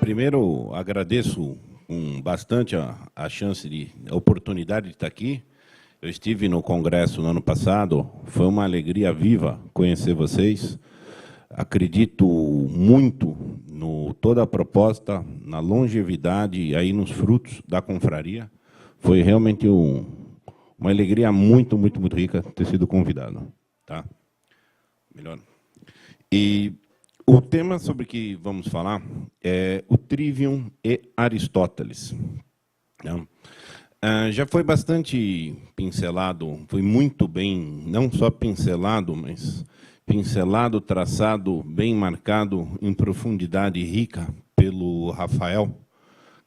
Primeiro, agradeço bastante a chance, a oportunidade de estar aqui. Eu estive no Congresso no ano passado, foi uma alegria viva conhecer vocês. Acredito muito no toda a proposta, na longevidade e aí nos frutos da confraria. Foi realmente uma alegria muito rica ter sido convidado. Tá? Melhor. E o tema sobre que vamos falar é o Trivium e Aristóteles. Já foi bastante pincelado, foi muito bem, não só pincelado, mas pincelado, traçado, bem marcado, em profundidade rica, pelo Rafael,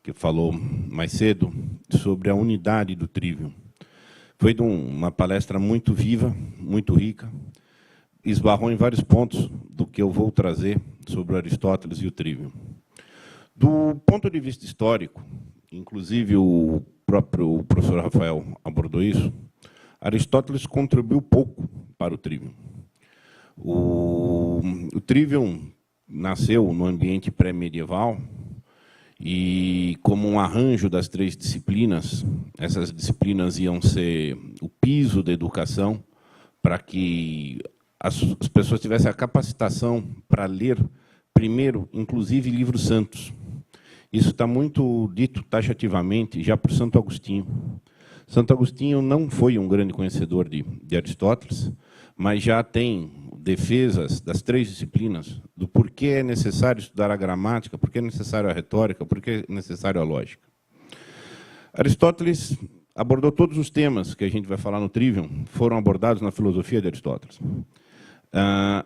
que falou mais cedo, sobre a unidade do Trivium. Foi uma palestra muito viva, muito rica, esbarrou em vários pontos do que eu vou trazer sobre Aristóteles e o Trivium. Do ponto de vista histórico, inclusive o próprio professor Rafael abordou isso, Aristóteles contribuiu pouco para o Trivium. O Trivium nasceu no ambiente pré-medieval e, como um arranjo das três disciplinas, essas disciplinas iam ser o piso da educação para que as pessoas tivessem a capacitação para ler, primeiro, inclusive, livros santos. Isso está muito dito taxativamente já por Santo Agostinho. Santo Agostinho não foi um grande conhecedor de Aristóteles, mas já tem defesas das três disciplinas do porquê é necessário estudar a gramática, porquê é necessário a retórica, porquê é necessário a lógica. Aristóteles abordou todos os temas que a gente vai falar no Trivium, foram abordados na filosofia de Aristóteles.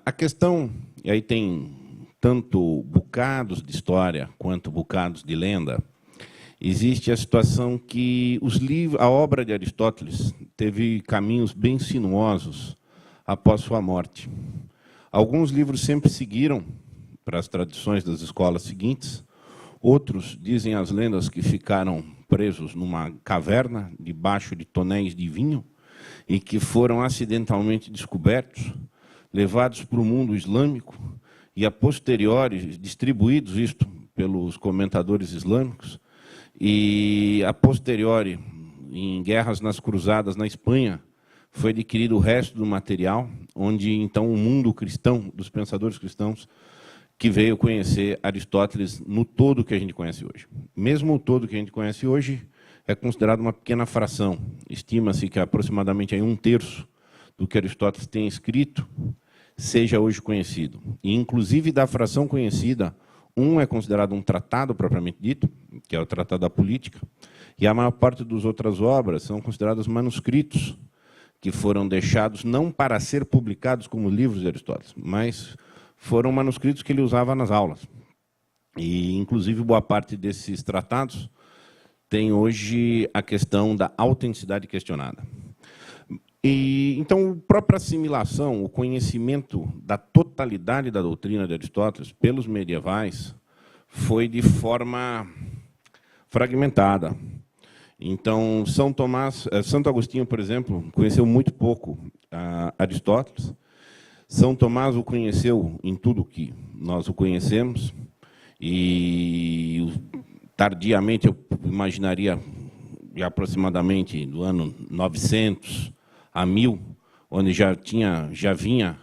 A questão, e aí tem tanto bocados de história quanto bocados de lenda, existe a situação que a obra de Aristóteles teve caminhos bem sinuosos após sua morte. Alguns livros sempre seguiram para as tradições das escolas seguintes, outros dizem as lendas que ficaram presos numa caverna debaixo de tonéis de vinho e que foram acidentalmente descobertos, levados para o mundo islâmico e, a posteriori, distribuídos isto pelos comentadores islâmicos, e, a posteriori, em guerras nas cruzadas na Espanha, foi adquirido o resto do material, onde, então, o mundo cristão, dos pensadores cristãos, que veio conhecer Aristóteles no todo que a gente conhece hoje. Mesmo o todo que a gente conhece hoje é considerado uma pequena fração. Estima-se que aproximadamente aí 1/3 do que Aristóteles tem escrito seja hoje conhecido. E, inclusive, da fração conhecida, é considerado um tratado propriamente dito, que é o Tratado da Política, e a maior parte das outras obras são consideradas manuscritos, que foram deixados não para ser publicados como livros de Aristóteles, mas foram manuscritos que ele usava nas aulas. E, inclusive, boa parte desses tratados tem hoje a questão da autenticidade questionada. E, então, a própria assimilação, o conhecimento da totalidade da doutrina de Aristóteles pelos medievais foi de forma fragmentada. Então, Santo Agostinho, por exemplo, conheceu muito pouco Aristóteles. São Tomás o conheceu em tudo que nós o conhecemos, e tardiamente, eu imaginaria, aproximadamente do ano 900 a 1000, onde já vinha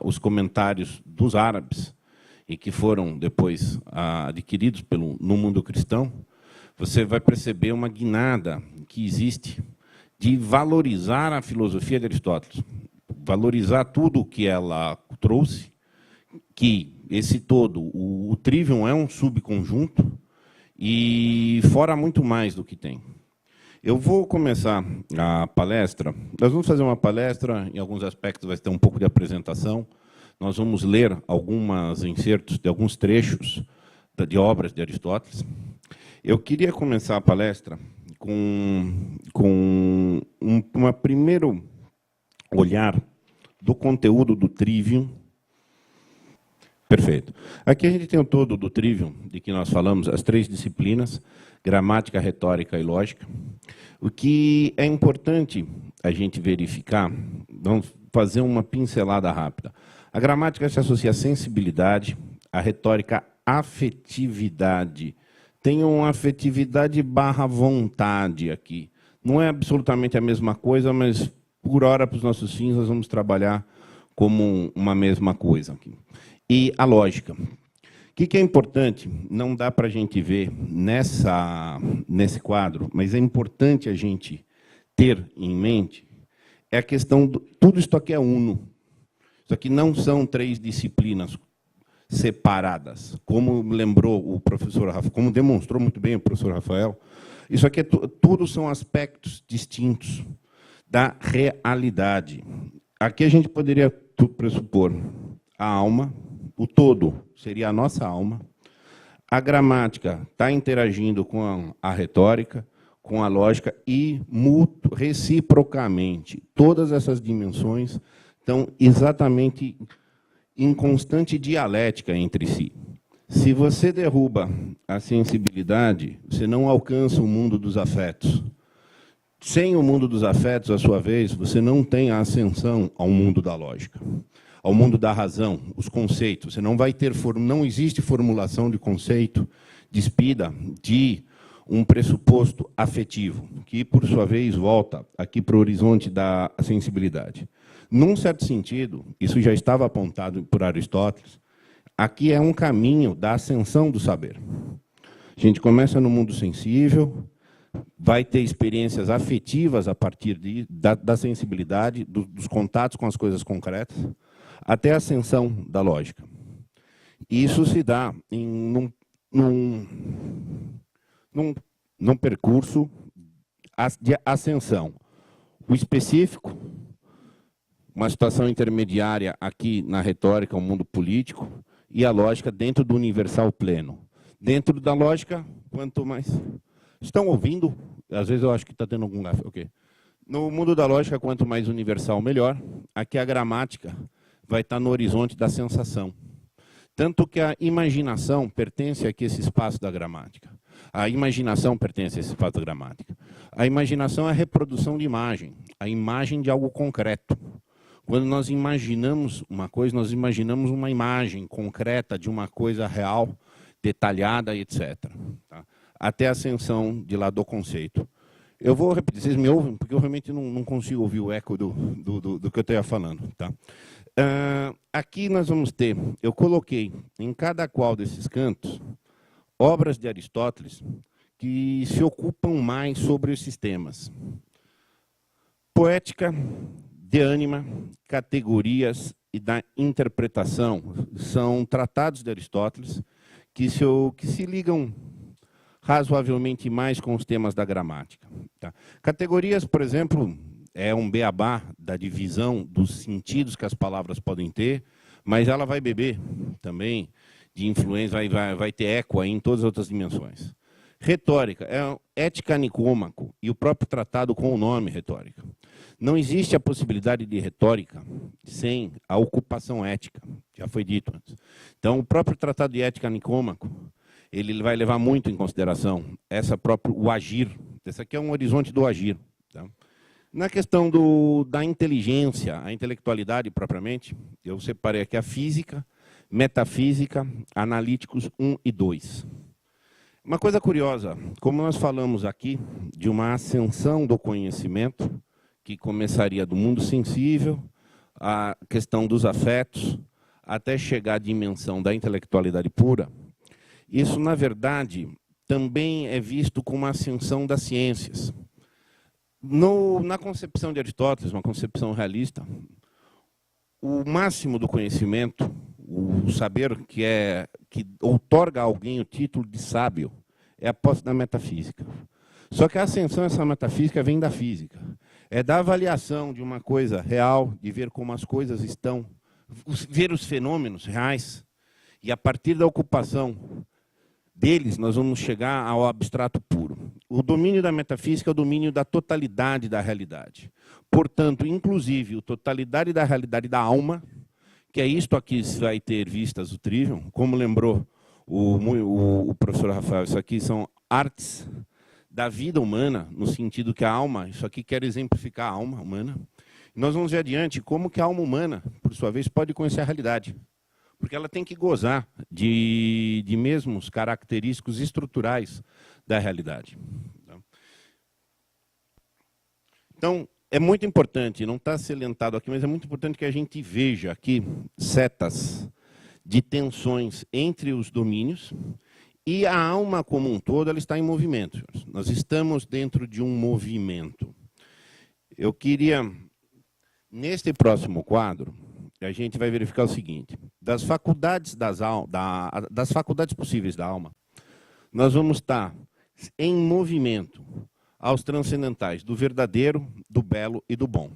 os comentários dos árabes, e que foram depois adquiridos no mundo cristão, você vai perceber uma guinada que existe de valorizar a filosofia de Aristóteles, valorizar tudo o que ela trouxe, que esse todo, o Trivium é um subconjunto, e fora muito mais do que tem. Eu vou começar a palestra. Nós vamos fazer uma palestra, em alguns aspectos vai ter um pouco de apresentação. Nós vamos ler alguns insertos de alguns trechos de obras de Aristóteles. Eu queria começar a palestra com um primeiro olhar do conteúdo do Trivium. Perfeito. Aqui a gente tem o todo do Trivium, de que nós falamos, as três disciplinas, gramática, retórica e lógica. O que é importante a gente verificar, vamos fazer uma pincelada rápida. A gramática se associa à sensibilidade, a retórica afetividade. Tenham afetividade barra vontade aqui. Não é absolutamente a mesma coisa, mas, por hora, para os nossos fins, nós vamos trabalhar como uma mesma coisa aqui. E a lógica. O que é importante? Não dá para a gente ver nesse quadro, mas é importante a gente ter em mente é a questão do... Tudo isso aqui é uno. Isso aqui não são 3 disciplinas separadas, como lembrou o professor Rafael, como demonstrou muito bem o professor Rafael. Isso aqui tudo são aspectos distintos da realidade. Aqui a gente poderia pressupor a alma, o todo seria a nossa alma, a gramática está interagindo com a retórica, com a lógica e reciprocamente. Todas essas dimensões estão exatamente em constante dialética entre si. Se você derruba a sensibilidade, você não alcança o mundo dos afetos. Sem o mundo dos afetos, à sua vez, você não tem a ascensão ao mundo da lógica, ao mundo da razão, os conceitos. Você não vai ter, não existe formulação de conceito despida de um pressuposto afetivo, que, por sua vez, volta aqui para o horizonte da sensibilidade. Num certo sentido, isso já estava apontado por Aristóteles, aqui é um caminho da ascensão do saber. A gente começa no mundo sensível, vai ter experiências afetivas a partir da sensibilidade, dos contatos com as coisas concretas, até a ascensão da lógica. Isso se dá num percurso de ascensão. O específico, uma situação intermediária aqui na retórica, o mundo político, e a lógica dentro do universal pleno. Dentro da lógica, quanto mais... Estão ouvindo? Às vezes eu acho que está tendo algum gafe. Okay. No mundo da lógica, quanto mais universal, melhor. Aqui a gramática vai estar no horizonte da sensação. Tanto que a imaginação pertence aqui a esse espaço da gramática. A imaginação pertence a esse espaço da gramática. A imaginação é a reprodução de imagem, a imagem de algo concreto. Quando nós imaginamos uma coisa, nós imaginamos uma imagem concreta de uma coisa real, detalhada, etc. Tá? Até a ascensão de lá do conceito. Eu vou repetir, vocês me ouvem? Porque eu realmente não consigo ouvir o eco do que eu estava falando. Tá? Aqui nós vamos ter, eu coloquei em cada qual desses cantos, obras de Aristóteles que se ocupam mais sobre esses temas. Poética, de ânima, categorias e da interpretação são tratados de Aristóteles que se ligam razoavelmente mais com os temas da gramática. Tá? Categorias, por exemplo, é um beabá da divisão dos sentidos que as palavras podem ter, mas ela vai beber também de influência, vai ter eco aí em todas as outras dimensões. Retórica, é ética nicômaco e o próprio tratado com o nome retórica. Não existe a possibilidade de retórica sem a ocupação ética, já foi dito antes. Então, o próprio tratado de ética nicômaco, ele vai levar muito em consideração o agir. Esse aqui é um horizonte do agir. Tá? Na questão da inteligência, a intelectualidade propriamente, eu separei aqui a física, metafísica, analíticos 1 e 2. Uma coisa curiosa, como nós falamos aqui de uma ascensão do conhecimento, que começaria do mundo sensível, a questão dos afetos, até chegar à dimensão da intelectualidade pura, isso, na verdade, também é visto como uma ascensão das ciências. Na concepção de Aristóteles, uma concepção realista, o máximo do conhecimento, o saber que outorga a alguém o título de sábio, é a posse da metafísica. Só que a ascensão dessa metafísica vem da física. É da avaliação de uma coisa real, de ver como as coisas estão, ver os fenômenos reais, e a partir da ocupação deles, nós vamos chegar ao abstrato puro. O domínio da metafísica é o domínio da totalidade da realidade. Portanto, inclusive, a totalidade da realidade da alma, que é isto aqui que vai ter vistas o Trivium, como lembrou o professor Rafael, isso aqui são artes da vida humana, no sentido que a alma, isso aqui quer exemplificar a alma humana. E nós vamos ver adiante como que a alma humana, por sua vez, pode conhecer a realidade. porque ela tem que gozar de mesmos característicos estruturais da realidade. Então, é muito importante, não está salientado aqui, mas é muito importante que a gente veja aqui setas de tensões entre os domínios e a alma como um todo ela está em movimento. Nós estamos dentro de um movimento. Eu queria, neste próximo quadro, a gente vai verificar o seguinte: das faculdades possíveis da alma, nós vamos estar em movimento aos transcendentais do verdadeiro, do belo e do bom.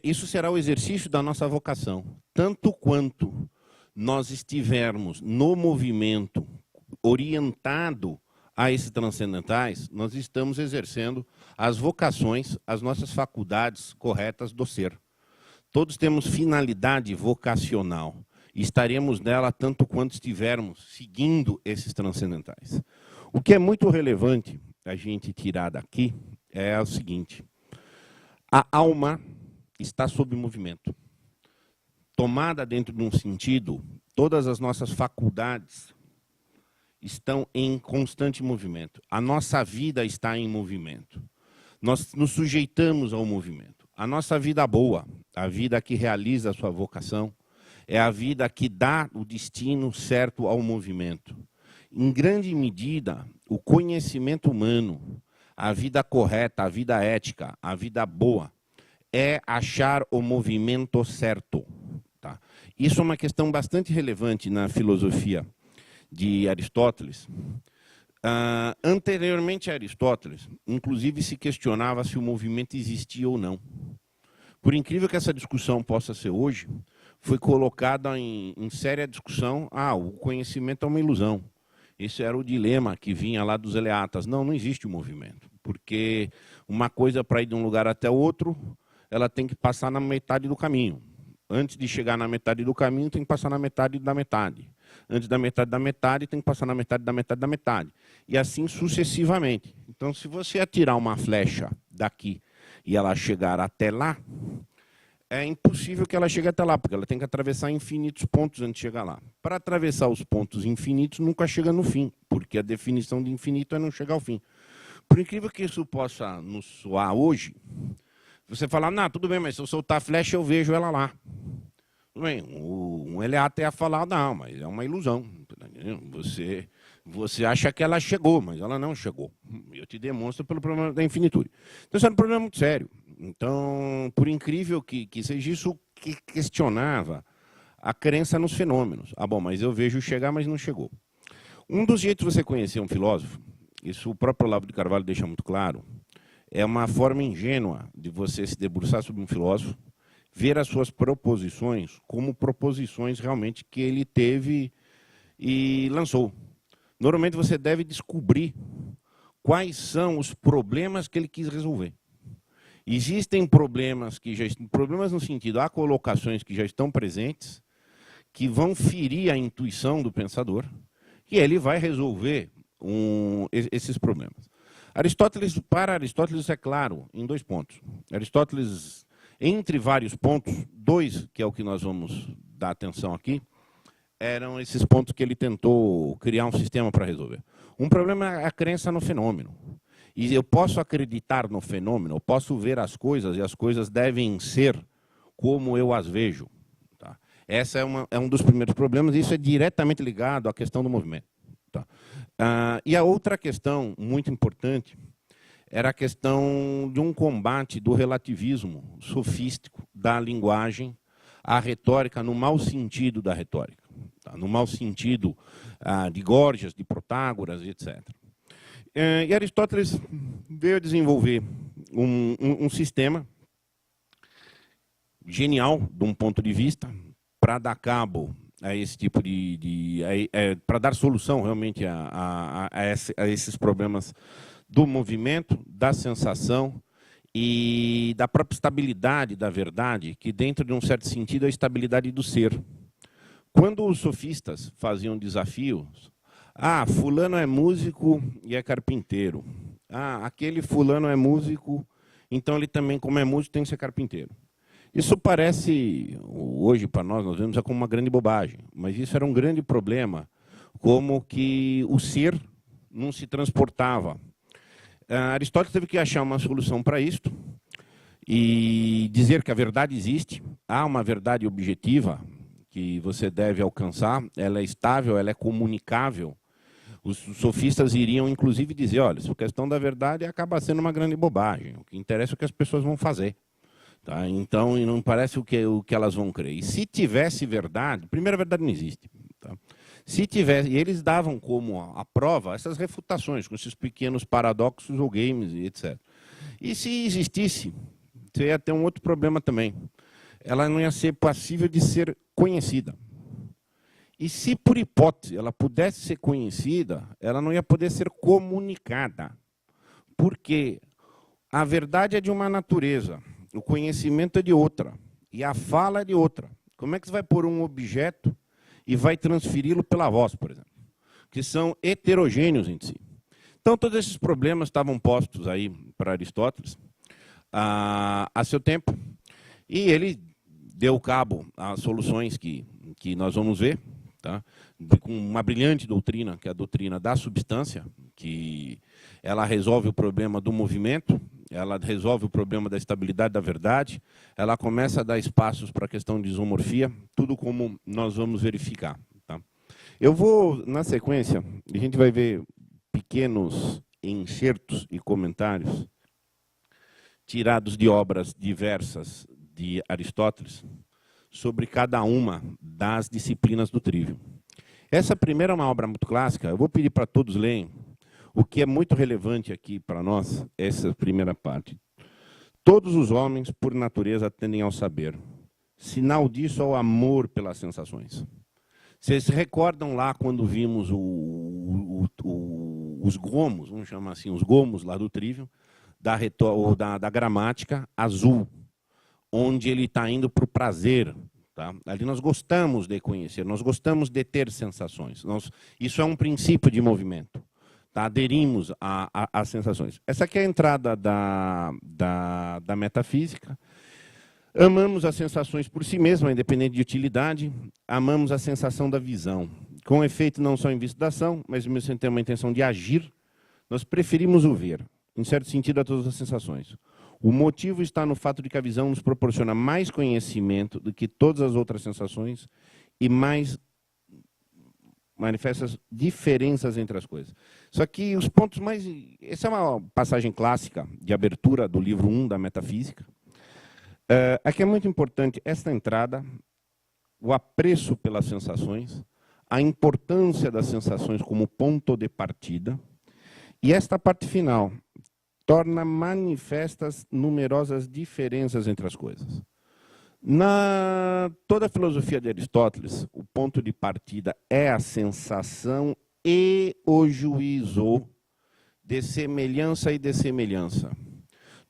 Isso será o exercício da nossa vocação. Tanto quanto nós estivermos no movimento orientado a esses transcendentais, nós estamos exercendo as vocações, as nossas faculdades corretas do ser. Todos temos finalidade vocacional. E estaremos nela tanto quanto estivermos seguindo esses transcendentais. O que é muito relevante a gente tirar daqui é o seguinte: a alma está sob movimento. Tomada dentro de um sentido, todas as nossas faculdades estão em constante movimento. A nossa vida está em movimento. Nós nos sujeitamos ao movimento. A nossa vida boa, a vida que realiza a sua vocação, é a vida que dá o destino certo ao movimento. Em grande medida, o conhecimento humano, a vida correta, a vida ética, a vida boa, é achar o movimento certo. Tá? Isso é uma questão bastante relevante na filosofia de Aristóteles. Anteriormente a Aristóteles, inclusive se questionava se o movimento existia ou não. Por incrível que essa discussão possa ser hoje, foi colocada em séria discussão: o conhecimento é uma ilusão. Esse era o dilema que vinha lá dos eleatas. Não existe o movimento, porque uma coisa, para ir de um lugar até outro, ela tem que passar na metade do caminho. Antes de chegar na metade do caminho, tem que passar na metade da metade. Antes da metade, tem que passar na metade da metade da metade. E assim sucessivamente. Então, se você atirar uma flecha daqui e ela chegar até lá, é impossível que ela chegue até lá, porque ela tem que atravessar infinitos pontos antes de chegar lá. Para atravessar os pontos infinitos, nunca chega no fim, porque a definição de infinito é não chegar ao fim. Por incrível que isso possa nos soar hoje, você fala: não, tudo bem, mas se eu soltar a flecha, eu vejo ela lá. Tudo bem, um eleato ia falar: não, mas é uma ilusão. Você acha que ela chegou, mas ela não chegou. Eu te demonstro pelo problema da infinitude. Então, isso era um problema muito sério. Então, por incrível que seja, isso que questionava a crença nos fenômenos. Bom, mas eu vejo chegar, mas não chegou. Um dos jeitos de você conhecer um filósofo, isso o próprio Olavo de Carvalho deixa muito claro, é uma forma ingênua de você se debruçar sobre um filósofo, ver as suas proposições como proposições realmente que ele teve e lançou. Normalmente você deve descobrir quais são os problemas que ele quis resolver. Existem problemas problemas no sentido, há colocações que já estão presentes, que vão ferir a intuição do pensador, e ele vai resolver esses problemas. Para Aristóteles, é claro, em 2 pontos. Aristóteles, entre vários pontos, 2, que é o que nós vamos dar atenção aqui, eram esses pontos que ele tentou criar um sistema para resolver. Um problema é a crença no fenômeno. E eu posso acreditar no fenômeno, eu posso ver as coisas, e as coisas devem ser como eu as vejo. Tá? Esse é um dos primeiros problemas, e isso é diretamente ligado à questão do movimento. Tá? E a outra questão muito importante era a questão de um combate do relativismo sofístico da linguagem à retórica, no mau sentido da retórica, tá? No mau sentido de Górgias, de Protágoras, etc. E Aristóteles veio a desenvolver um sistema genial, de um ponto de vista, para dar cabo a esse tipo para dar solução realmente a esses problemas do movimento, da sensação e da própria estabilidade da verdade, que dentro de um certo sentido é a estabilidade do ser. Quando os sofistas faziam desafios, fulano é músico e é carpinteiro. Aquele fulano é músico, então ele também, como é músico, tem que ser carpinteiro. Isso parece, hoje, para nós vemos como uma grande bobagem, mas isso era um grande problema, como que o ser não se transportava. Aristóteles teve que achar uma solução para isto e dizer que a verdade existe, há uma verdade objetiva que você deve alcançar, ela é estável, ela é comunicável. Os sofistas iriam, inclusive, dizer, olha, a questão da verdade acaba sendo uma grande bobagem, o que interessa é o que as pessoas vão fazer. Tá? Então, não parece o que elas vão crer. E se tivesse verdade, primeiro, a verdade não existe. Tá? Se tivesse, e eles davam como a prova essas refutações, com esses pequenos paradoxos ou games, etc. E se existisse, você ia ter um outro problema também. Ela não ia ser passível de ser conhecida. E se, por hipótese, ela pudesse ser conhecida, ela não ia poder ser comunicada. Porque a verdade é de uma natureza, o conhecimento é de outra, e a fala é de outra. Como é que você vai pôr um objeto e vai transferi-lo pela voz, por exemplo? Que são heterogêneos em si. Então, todos esses problemas estavam postos aí para Aristóteles a seu tempo, e ele deu cabo às soluções que nós vamos ver, tá? Com uma brilhante doutrina, que é a doutrina da substância, que ela resolve o problema do movimento, ela resolve o problema da estabilidade da verdade, ela começa a dar espaços para a questão de isomorfia, tudo como nós vamos verificar. Tá? Eu vou, na sequência, a gente vai ver pequenos enxertos e comentários tirados de obras diversas de Aristóteles sobre cada uma das disciplinas do Trivium. Essa primeira é uma obra muito clássica, eu vou pedir para todos lerem. O que é muito relevante aqui para nós, essa primeira parte. Todos os homens, por natureza, tendem ao saber. Sinal disso é o amor pelas sensações. Vocês se recordam lá quando vimos os gomos, vamos chamar assim, os gomos lá do Trivium, da gramática azul, onde ele está indo para o prazer. Tá? Ali nós gostamos de conhecer, nós gostamos de ter sensações. Isso é um princípio de movimento. Tá? Aderimos às sensações. Essa aqui é a entrada da metafísica. Amamos as sensações por si mesma, independente de utilidade. Amamos a sensação da visão. Com efeito, não só em vista da ação, mas mesmo sem ter uma intenção de agir, nós preferimos o ver, em certo sentido, a todas as sensações. O motivo está no fato de que a visão nos proporciona mais conhecimento do que todas as outras sensações e mais manifesta diferenças entre as coisas. Só que os pontos mais... Essa é uma passagem clássica de abertura do livro 1 da Metafísica. Aqui é muito importante esta entrada, o apreço pelas sensações, a importância das sensações como ponto de partida, e esta parte final torna manifestas numerosas diferenças entre as coisas. Na toda a filosofia de Aristóteles, o ponto de partida é a sensação e o juízo de semelhança e dessemelhança.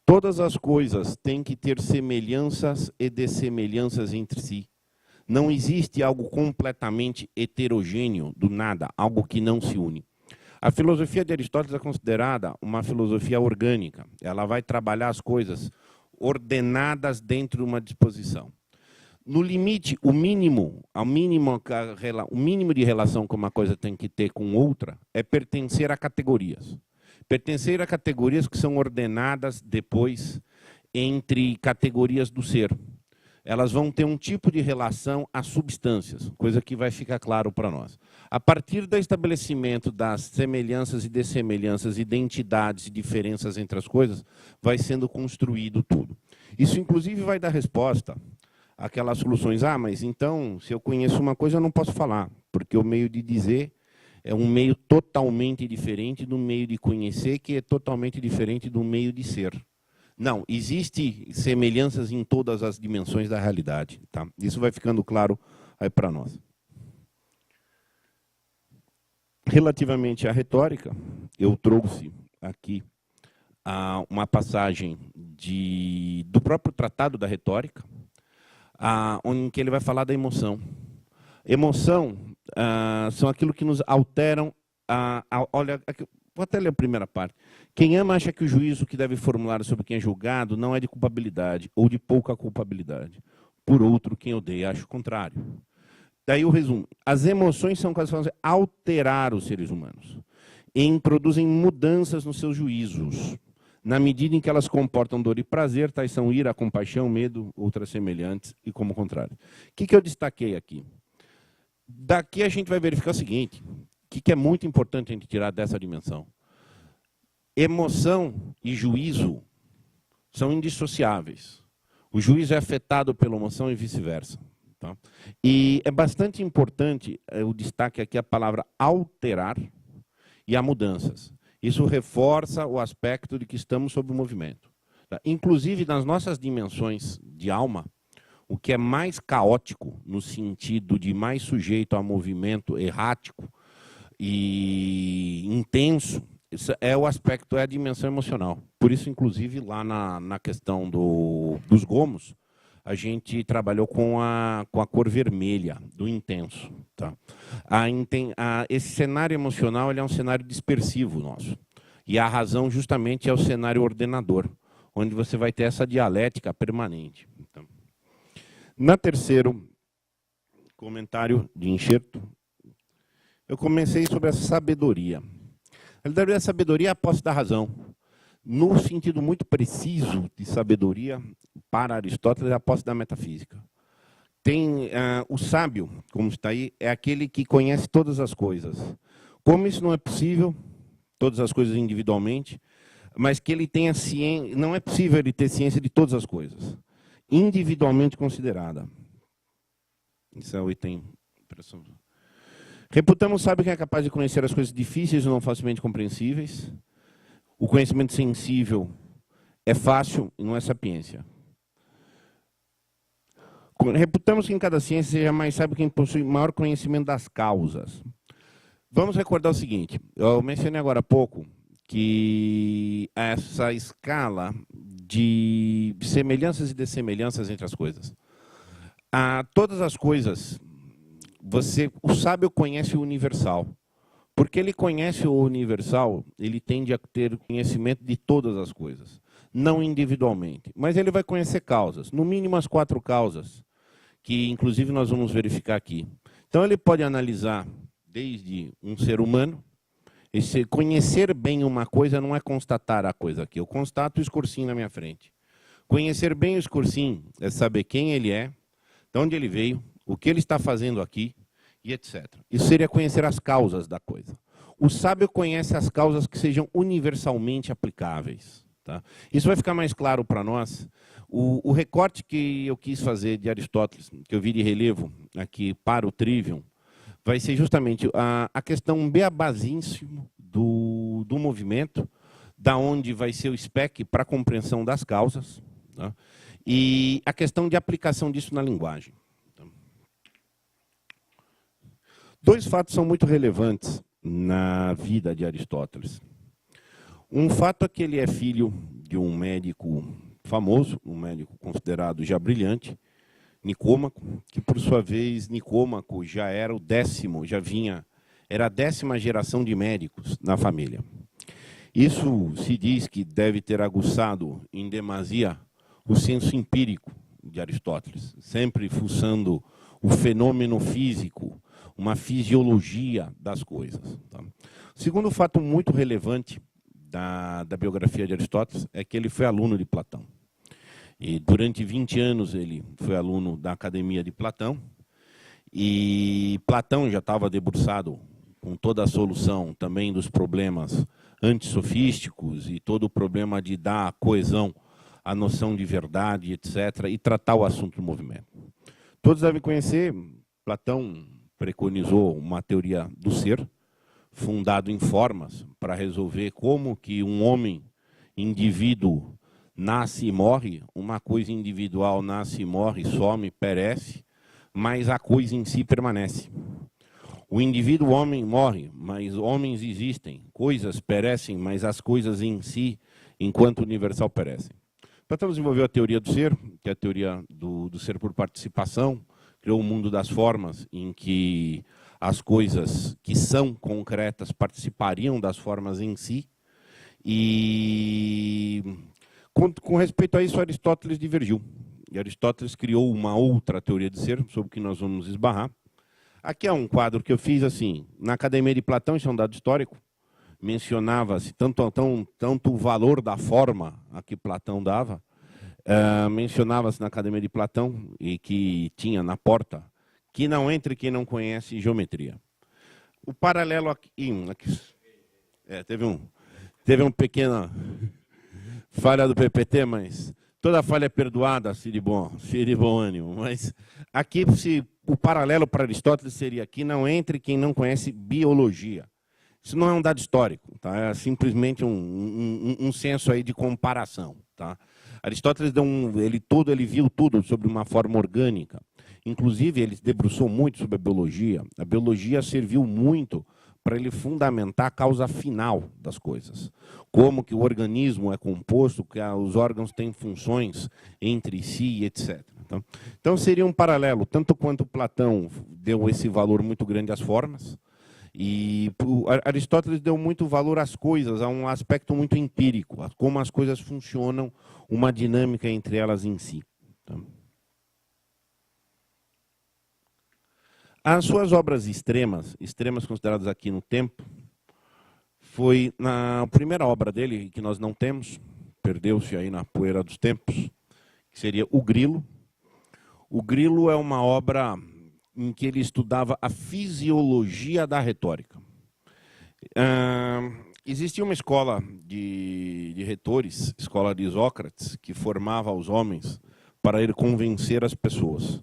Todas as coisas têm que ter semelhanças e dessemelhanças entre si. Não existe algo completamente heterogêneo do nada, algo que não se une. A filosofia de Aristóteles é considerada uma filosofia orgânica. Ela vai trabalhar as coisas ordenadas dentro de uma disposição. No limite, o mínimo de relação que uma coisa tem que ter com outra é pertencer a categorias. Pertencer a categorias que são ordenadas depois entre categorias do ser. Elas vão ter um tipo de relação às substâncias, coisa que vai ficar claro para nós. A partir do estabelecimento das semelhanças e dessemelhanças, identidades e diferenças entre as coisas, vai sendo construído tudo. Isso, inclusive, vai dar resposta àquelas soluções. Ah, mas então, se eu conheço uma coisa, eu não posso falar, porque o meio de dizer é um meio totalmente diferente do meio de conhecer, que é totalmente diferente do meio de ser. Não, existem semelhanças em todas as dimensões da realidade. Tá? Isso vai ficando claro aí para nós. Relativamente à retórica, eu trouxe aqui uma passagem do próprio Tratado da Retórica, em que ele vai falar da emoção. Emoção são aquilo que nos alteram. Olha, Vou até ler a primeira parte. Quem ama acha que o juízo que deve formular sobre quem é julgado não é de culpabilidade ou de pouca culpabilidade. Por outro, quem odeia acha o contrário. Daí o resumo. As emoções são capazes de alterar os seres humanos e introduzem mudanças nos seus juízos, na medida em que elas comportam dor e prazer, tais são ira, compaixão, medo, outras semelhantes e como contrário. O que eu destaquei aqui? Daqui a gente vai verificar o seguinte, que é muito importante a gente tirar dessa dimensão. Emoção e juízo são indissociáveis. O juízo é afetado pela emoção e vice-versa. Tá? E é bastante importante o destaque aqui a palavra alterar e a mudanças. Isso reforça o aspecto de que estamos sob o movimento. Tá? Inclusive, nas nossas dimensões de alma, o que é mais caótico, no sentido de mais sujeito a movimento errático e intenso, é o aspecto, é a dimensão emocional. Por isso, inclusive, lá na questão dos gomos, a gente trabalhou com a cor vermelha, do intenso. Tá? Esse cenário emocional ele é um cenário dispersivo nosso. E a razão, justamente, é o cenário ordenador, onde você vai ter essa dialética permanente. Então, no terceiro comentário de enxerto, eu comecei sobre a sabedoria. A sabedoria é a posse da razão. No sentido muito preciso de sabedoria, para Aristóteles, é a posse da metafísica. O sábio, como está aí, é aquele que conhece todas as coisas. Como isso não é possível, todas as coisas individualmente, mas que ele tenha ciência, não é possível ele ter ciência de todas as coisas, individualmente considerada. Isso é o item. Reputamos sábio quem é capaz de conhecer as coisas difíceis e não facilmente compreensíveis. O conhecimento sensível é fácil e não é sapiência. Reputamos que em cada ciência seja mais sábio quem possui maior conhecimento das causas. Vamos recordar o seguinte, eu mencionei agora há pouco que essa escala de semelhanças e dessemelhanças entre as coisas. Todas as coisas, o sábio conhece o universal. Porque ele conhece o universal, ele tende a ter conhecimento de todas as coisas, não individualmente. Mas ele vai conhecer causas, no mínimo as 4 causas, que inclusive nós vamos verificar aqui. Então ele pode analisar desde um ser humano, conhecer bem uma coisa não é constatar a coisa aqui, eu constato o escursinho na minha frente. Conhecer bem o escursinho é saber quem ele é, de onde ele veio, o que ele está fazendo aqui, e etc. Isso seria conhecer as causas da coisa. O sábio conhece as causas que sejam universalmente aplicáveis. Tá? Isso vai ficar mais claro para nós. O recorte que eu quis fazer de Aristóteles, que eu vi de relevo aqui para o Trivium, vai ser justamente a questão beabazíssima do movimento, da onde vai ser o SPEC para a compreensão das causas, tá? E a questão de aplicação disso na linguagem. 2 fatos são muito relevantes na vida de Aristóteles. Um fato é que ele é filho de um médico famoso, um médico considerado já brilhante, Nicômaco, que por sua vez Nicômaco já era era a 10ª geração de médicos na família. Isso se diz que deve ter aguçado em demasia o senso empírico de Aristóteles, sempre fuçando o fenômeno físico, uma fisiologia das coisas. Tá? O segundo fato muito relevante da biografia de Aristóteles é que ele foi aluno de Platão. E durante 20 anos ele foi aluno da Academia de Platão, e Platão já estava debruçado com toda a solução também dos problemas antissofísticos e todo o problema de dar coesão à noção de verdade, etc., e tratar o assunto do movimento. Todos devem conhecer, Platão preconizou uma teoria do ser, fundado em formas, para resolver como que um homem, indivíduo, nasce e morre, uma coisa individual nasce e morre, some, perece, mas a coisa em si permanece. O indivíduo homem morre, mas homens existem, coisas perecem, mas as coisas em si, enquanto universal, perecem. Platão desenvolveu a teoria do ser, que é a teoria do ser por participação, criou o mundo das formas, em que as coisas que são concretas participariam das formas em si. E, com respeito a isso, Aristóteles divergiu. E Aristóteles criou uma outra teoria de ser, sobre o que nós vamos esbarrar. Aqui é um quadro que eu fiz assim, na Academia de Platão, isso é um dado histórico, mencionava-se tanto o valor da forma a que Platão dava, mencionava-se na Academia de Platão, e que tinha na porta, que não entre quem não conhece geometria. O paralelo aqui teve uma pequena falha do PPT, mas toda falha é perdoada, se de bom ânimo. Mas aqui, o paralelo para Aristóteles seria que não entre quem não conhece biologia. Isso não é um dado histórico, tá? É simplesmente um senso aí de comparação. Tá? Aristóteles ele viu tudo sobre uma forma orgânica. Inclusive, ele se debruçou muito sobre a biologia. A biologia serviu muito para ele fundamentar a causa final das coisas. Como que o organismo é composto, que os órgãos têm funções entre si, etc. Então, seria um paralelo, tanto quanto Platão deu esse valor muito grande às formas, e Aristóteles deu muito valor às coisas, a um aspecto muito empírico, a como as coisas funcionam, uma dinâmica entre elas em si. As suas obras extremas consideradas aqui no tempo, foi na primeira obra dele, que nós não temos, perdeu-se aí na poeira dos tempos, que seria O Grilo. O Grilo é uma obra em que ele estudava a fisiologia da retórica. Existia uma escola de retores, escola de Isócrates, que formava os homens para ele convencer as pessoas.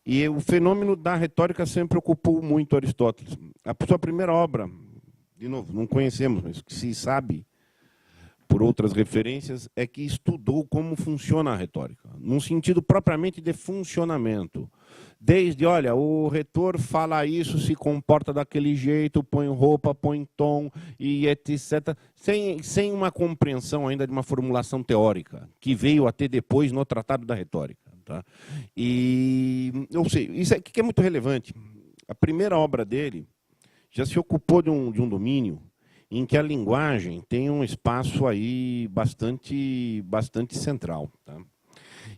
E o fenômeno da retórica sempre ocupou muito Aristóteles. A sua primeira obra, de novo, não conhecemos, mas o que se sabe por outras referências, é que estudou como funciona a retórica, num sentido propriamente de funcionamento. Desde, olha, o retor fala isso, se comporta daquele jeito, põe roupa, põe tom, e etc., sem uma compreensão ainda de uma formulação teórica, que veio a ter depois no Tratado da Retórica. Tá? E, ou seja, isso aqui que é muito relevante. A primeira obra dele já se ocupou de um domínio em que a linguagem tem um espaço aí bastante central. Tá?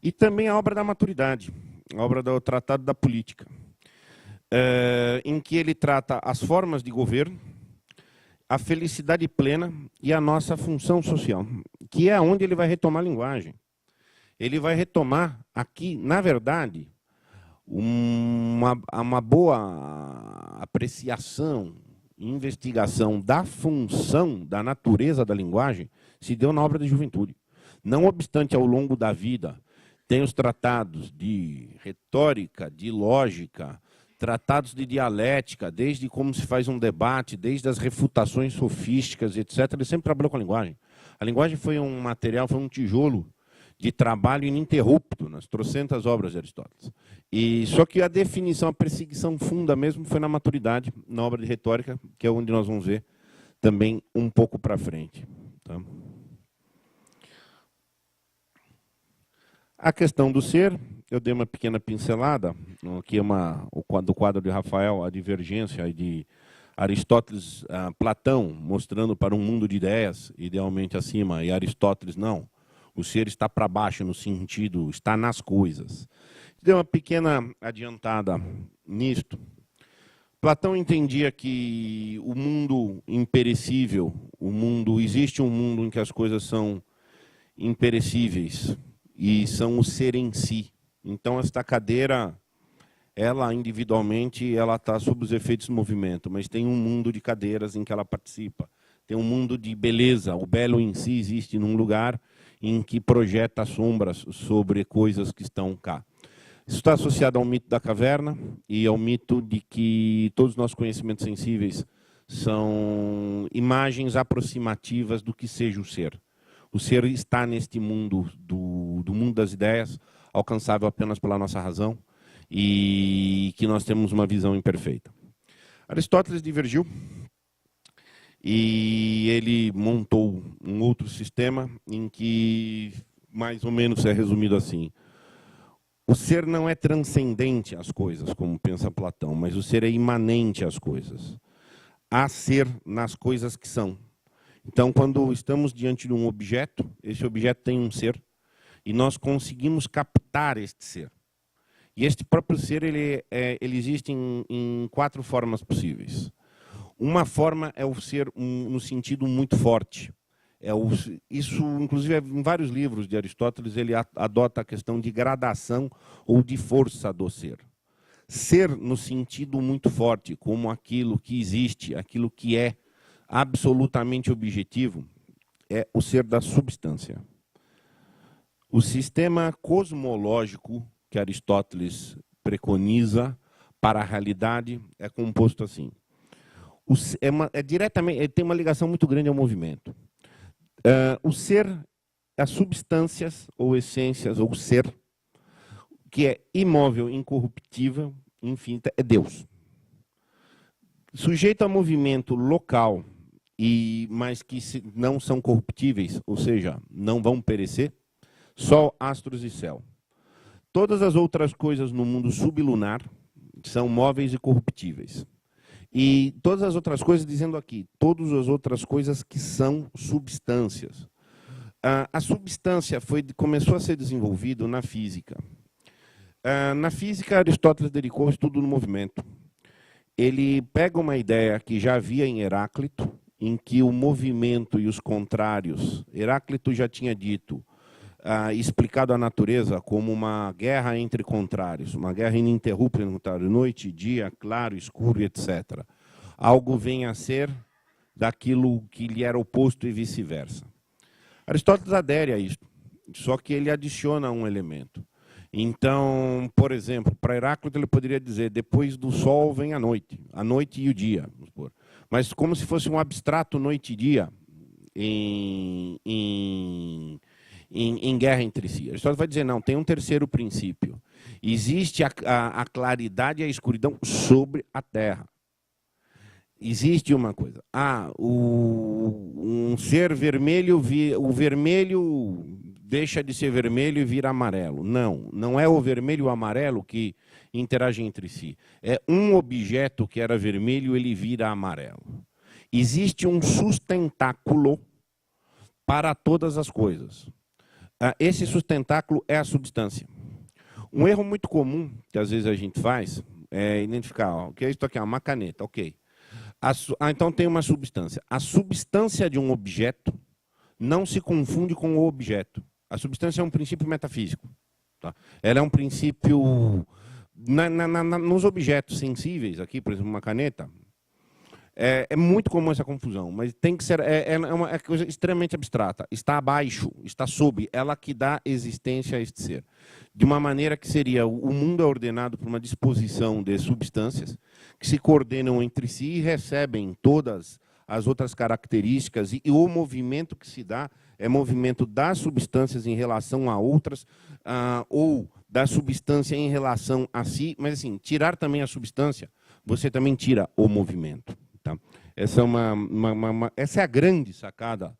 E também a obra da maturidade, a obra do Tratado da Política, em que ele trata as formas de governo, a felicidade plena e a nossa função social, que é onde ele vai retomar a linguagem. Ele vai retomar aqui, na verdade, uma boa apreciação, investigação da função, da natureza da linguagem, se deu na obra de Juventude. Não obstante, ao longo da vida, tem os tratados de retórica, de lógica, tratados de dialética, desde como se faz um debate, desde as refutações sofísticas, etc. Ele sempre trabalhou com a linguagem. A linguagem foi um material, foi um tijolo de trabalho ininterrupto nas trocentas obras de Aristóteles. E só que a definição, a perseguição funda mesmo foi na maturidade, na obra de retórica, que é onde nós vamos ver também um pouco para frente. Tá? A questão do ser, eu dei uma pequena pincelada, aqui é do quadro de Rafael, a divergência de Aristóteles, Platão, mostrando para um mundo de ideias, idealmente acima, e Aristóteles não. O ser está para baixo, no sentido, está nas coisas. Deu uma pequena adiantada nisto. Platão entendia que o mundo imperecível, existe um mundo em que as coisas são imperecíveis e são o ser em si. Então, esta cadeira, ela individualmente, ela está sob os efeitos do movimento, mas tem um mundo de cadeiras em que ela participa. Tem um mundo de beleza. O belo em si existe num lugar em que projeta sombras sobre coisas que estão cá. Isso está associado ao mito da caverna e ao mito de que todos os nossos conhecimentos sensíveis são imagens aproximativas do que seja o ser. O ser está neste mundo, do mundo das ideias, alcançável apenas pela nossa razão, e que nós temos uma visão imperfeita. Aristóteles divergiu, e ele montou um outro sistema em que, mais ou menos, é resumido assim. O ser não é transcendente às coisas, como pensa Platão, mas o ser é imanente às coisas. Há ser nas coisas que são. Então, quando estamos diante de um objeto, esse objeto tem um ser, e nós conseguimos captar este ser. E este próprio ser ele existe em 4 formas possíveis. Uma forma é o ser no sentido muito forte. Isso, inclusive, em vários livros de Aristóteles, ele adota a questão de gradação ou de força do ser. Ser no sentido muito forte, como aquilo que existe, aquilo que é absolutamente objetivo, é o ser da substância. O sistema cosmológico que Aristóteles preconiza para a realidade é composto assim. Diretamente, tem uma ligação muito grande ao movimento. O ser, as substâncias ou essências, ou ser, que é imóvel, incorruptível, infinita, é Deus. Sujeito a movimento local, mas que não são corruptíveis, ou seja, não vão perecer, Sol, astros e céu. Todas as outras coisas no mundo sublunar são móveis e corruptíveis. E todas as outras coisas, dizendo aqui, todas as outras coisas que são substâncias. A substância começou a ser desenvolvida na física. Na física, Aristóteles dedicou ao estudo do movimento. Ele pega uma ideia que já havia em Heráclito, em que o movimento e os contrários, Heráclito já tinha dito, explicado a natureza como uma guerra entre contrários, uma guerra ininterrupta entre contrários, noite, dia, claro, escuro, etc. Algo vem a ser daquilo que lhe era oposto e vice-versa. Aristóteles adere a isso, só que ele adiciona um elemento. Então, por exemplo, para Heráclito ele poderia dizer, depois do sol vem a noite e o dia, vamos supor. Mas como se fosse um abstrato noite e dia em guerra entre si. Aristóteles vai dizer, não, tem um terceiro princípio. Existe a claridade e a escuridão sobre a Terra. Existe uma coisa. Um ser vermelho, o vermelho deixa de ser vermelho e vira amarelo. Não, não é o vermelho e o amarelo que interagem entre si. É um objeto que era vermelho, ele vira amarelo. Existe um sustentáculo para todas as coisas. Esse sustentáculo é a substância. Um erro muito comum que às vezes a gente faz é identificar, o que é isso aqui? Uma caneta, ok. Então tem uma substância. A substância de um objeto não se confunde com o objeto. A substância é um princípio metafísico. Tá? Ela é um princípio... nos objetos sensíveis, aqui, por exemplo, uma caneta, é muito comum essa confusão, mas tem que ser uma coisa extremamente abstrata. Está abaixo, está sob, ela que dá existência a este ser. De uma maneira que seria, o mundo é ordenado por uma disposição de substâncias que se coordenam entre si e recebem todas as outras características, e o movimento que se dá é movimento das substâncias em relação a outras, ou da substância em relação a si, mas assim, tirar também a substância, você também tira o movimento. Tá? Essa é a grande sacada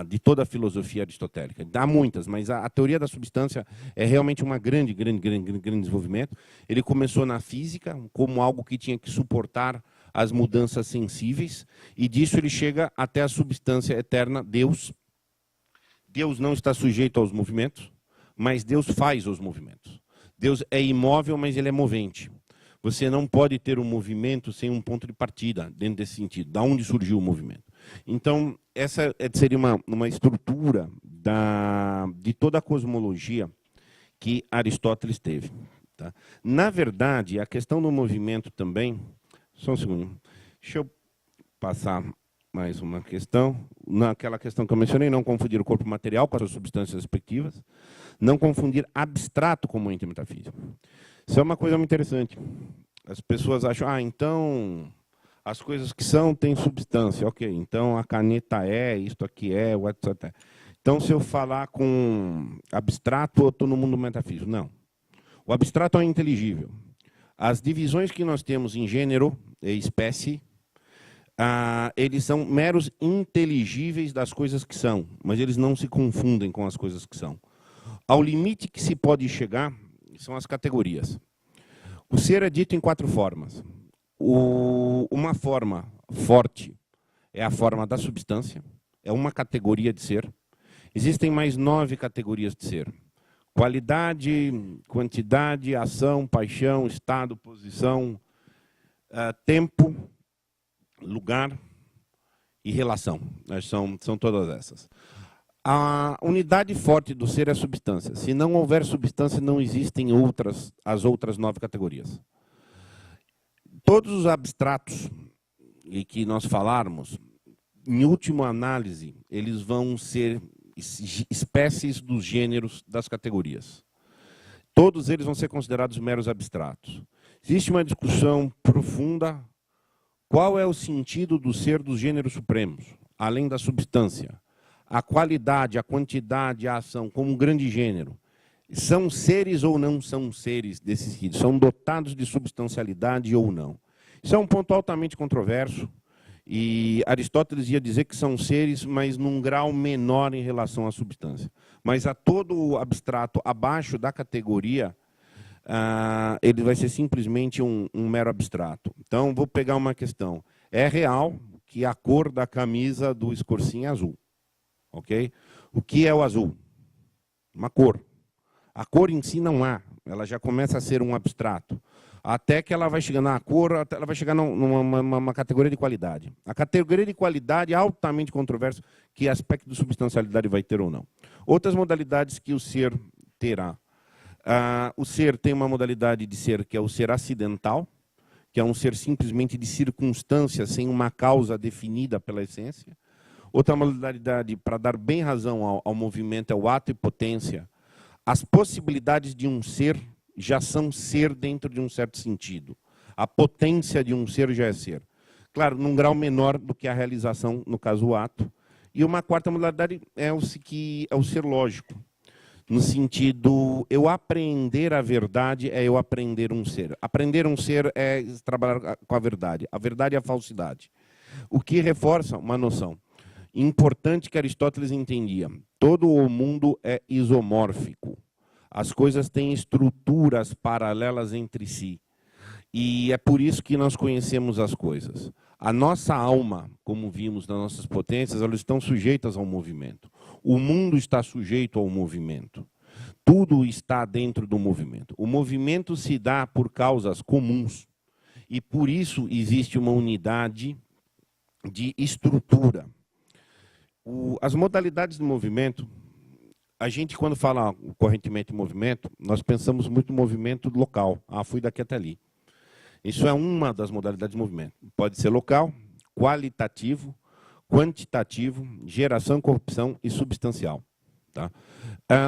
de toda a filosofia aristotélica. Há muitas, mas a teoria da substância é realmente um grande desenvolvimento. Ele começou na física, como algo que tinha que suportar as mudanças sensíveis, e disso ele chega até a substância eterna, Deus. Deus não está sujeito aos movimentos, mas Deus faz os movimentos. Deus é imóvel, mas ele é movente. Você não pode ter um movimento sem um ponto de partida, dentro desse sentido. Da onde surgiu o movimento? Então, essa seria uma estrutura de toda a cosmologia que Aristóteles teve. Tá? Na verdade, a questão do movimento também... Só um segundo. Deixa eu passar mais uma questão. Naquela questão que eu mencionei, não confundir o corpo material com as suas substâncias respectivas. Não confundir abstrato com o ente metafísico. Isso é uma coisa muito interessante. As pessoas acham, então, as coisas que são têm substância. Ok, então a caneta isto aqui o etc. Então, se eu falar com abstrato, eu estou no mundo metafísico. Não. O abstrato é inteligível. As divisões que nós temos em gênero e espécie, eles são meros inteligíveis das coisas que são, mas eles não se confundem com as coisas que são. ao limite que se pode chegar são as categorias. O ser é dito em 4 formas. Uma forma forte é a forma da substância, é uma categoria de ser. Existem mais 9 categorias de ser. Qualidade, quantidade, ação, paixão, estado, posição, tempo, lugar e relação. São todas essas. A unidade forte do ser é a substância. Se não houver substância, não existem as outras 9 categorias. Todos os abstratos e que nós falarmos, em última análise, eles vão ser espécies dos gêneros das categorias. Todos eles vão ser considerados meros abstratos. Existe uma discussão profunda: qual é o sentido do ser dos gêneros supremos, além da substância? A qualidade, a quantidade, a ação, como um grande gênero, são seres ou não são seres desses sentido? São dotados de substancialidade ou não? Isso é um ponto altamente controverso, e Aristóteles ia dizer que são seres, mas num grau menor em relação à substância. Mas a todo abstrato abaixo da categoria, ele vai ser simplesmente um mero abstrato. Então, vou pegar uma questão. É real que a cor da camisa do Escorsim é azul. Okay? O que é o azul? Uma cor. A cor em si não há, ela já começa a ser um abstrato. Até que ela vai chegar na cor, ela vai chegar numa categoria de qualidade. A categoria de qualidade é altamente controverso, que aspecto de substancialidade vai ter ou não. Outras modalidades que o ser terá. O ser tem uma modalidade de ser que é o ser acidental, que é um ser simplesmente de circunstância, sem uma causa definida pela essência. Outra modalidade, para dar bem razão ao movimento, é o ato e potência. As possibilidades de um ser já são ser dentro de um certo sentido. A potência de um ser já é ser. Claro, num grau menor do que a realização, no caso o ato. E uma quarta modalidade é o ser lógico. No sentido, eu apreender a verdade é eu aprender um ser. Aprender um ser é trabalhar com a verdade. A verdade é a falsidade. O que reforça uma noção importante que Aristóteles entendia: todo o mundo é isomórfico. As coisas têm estruturas paralelas entre si. E é por isso que nós conhecemos as coisas. A nossa alma, como vimos nas nossas potências, elas estão sujeitas ao movimento. O mundo está sujeito ao movimento. Tudo está dentro do movimento. O movimento se dá por causas comuns. E por isso existe uma unidade de estrutura. As modalidades de movimento, a gente, quando fala correntemente em movimento, nós pensamos muito no movimento local. Fui daqui até ali. Isso é uma das modalidades de movimento. Pode ser local, qualitativo, quantitativo, geração, corrupção e substancial. Tá?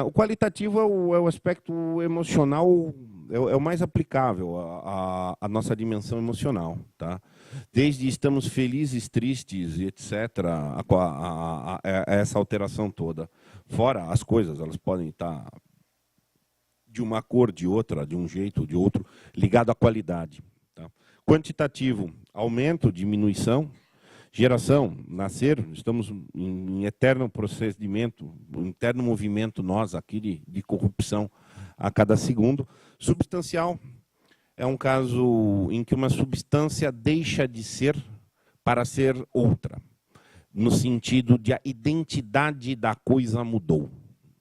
O qualitativo é o aspecto emocional, é o mais aplicável à nossa dimensão emocional. Tá? Desde estamos felizes, tristes, etc., a essa alteração toda. Fora as coisas, elas podem estar de uma cor, de outra, de um jeito, de outro, ligado à qualidade. Tá? Quantitativo, aumento, diminuição. Geração, nascer, estamos em eterno procedimento, um eterno movimento nós aqui de corrupção a cada segundo. Substancial é um caso em que uma substância deixa de ser para ser outra, no sentido de a identidade da coisa mudou.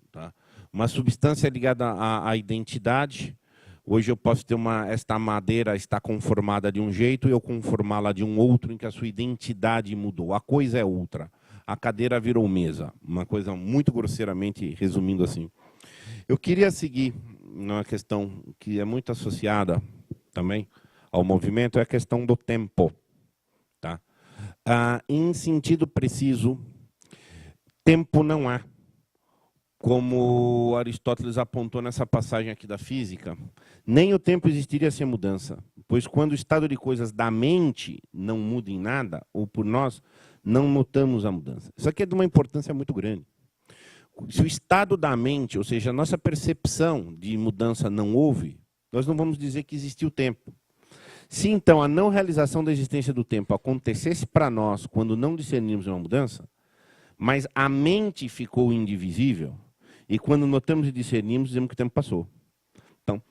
Tá? Uma substância ligada à identidade. Hoje eu posso ter esta madeira está conformada de um jeito e eu conformá-la de um outro em que a sua identidade mudou. A coisa é outra. A cadeira virou mesa. Uma coisa muito grosseiramente, resumindo assim. Eu queria seguir numa questão que é muito associada também ao movimento, é a questão do tempo. Tá? Em sentido preciso, tempo não há. Como Aristóteles apontou nessa passagem aqui da física, nem o tempo existiria sem mudança, pois quando o estado de coisas da mente não muda em nada, ou por nós, não notamos a mudança. Isso aqui é de uma importância muito grande. Se o estado da mente, ou seja, a nossa percepção de mudança não houve, nós não vamos dizer que existiu o tempo. Se então a não realização da existência do tempo acontecesse para nós quando não discernimos uma mudança, mas a mente ficou indivisível, E quando notamos e discernimos, dizemos que o tempo passou. Então,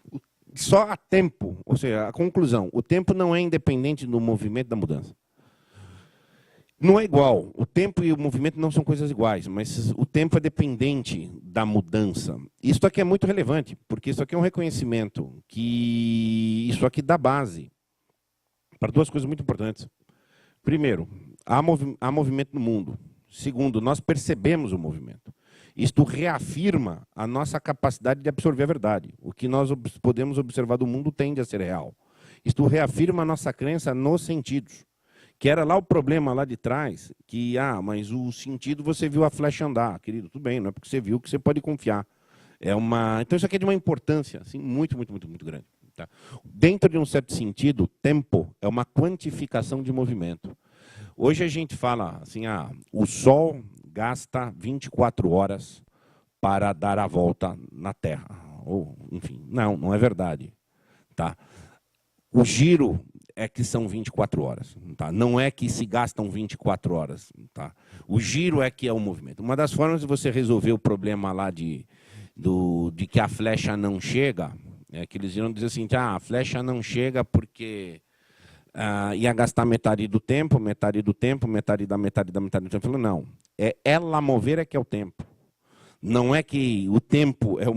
só há tempo, ou seja, a conclusão, o tempo não é independente do movimento da mudança. Não é igual. O tempo e o movimento não são coisas iguais, mas o tempo é dependente da mudança. Isso aqui é muito relevante, porque isso aqui é um reconhecimento que isso aqui dá base para duas coisas muito importantes. Primeiro, há movimento no mundo. Segundo, nós percebemos o movimento. Isto reafirma a nossa capacidade de absorver a verdade. O que nós podemos observar do mundo tende a ser real. Isto reafirma a nossa crença nos sentidos. Que era lá o problema lá de trás, que, mas o sentido você viu a flecha andar. Querido, tudo bem, não é porque você viu que você pode confiar. Então, isso aqui é de uma importância assim, muito, muito, muito, muito grande. Tá? Dentro de um certo sentido, tempo é uma quantificação de movimento. Hoje a gente fala assim, o Sol gasta 24 horas para dar a volta na Terra. Ou, enfim, não é verdade. Tá? O giro é que são 24 horas. Tá? Não é que se gastam 24 horas. Tá? O giro é que é o movimento. Uma das formas de você resolver o problema lá de que a flecha não chega, é que eles iam dizer assim, a flecha não chega porque ia gastar metade do tempo, metade do tempo, metade da metade da metade do tempo. Eu falo, não, é ela mover é que é o tempo. Não é que o tempo é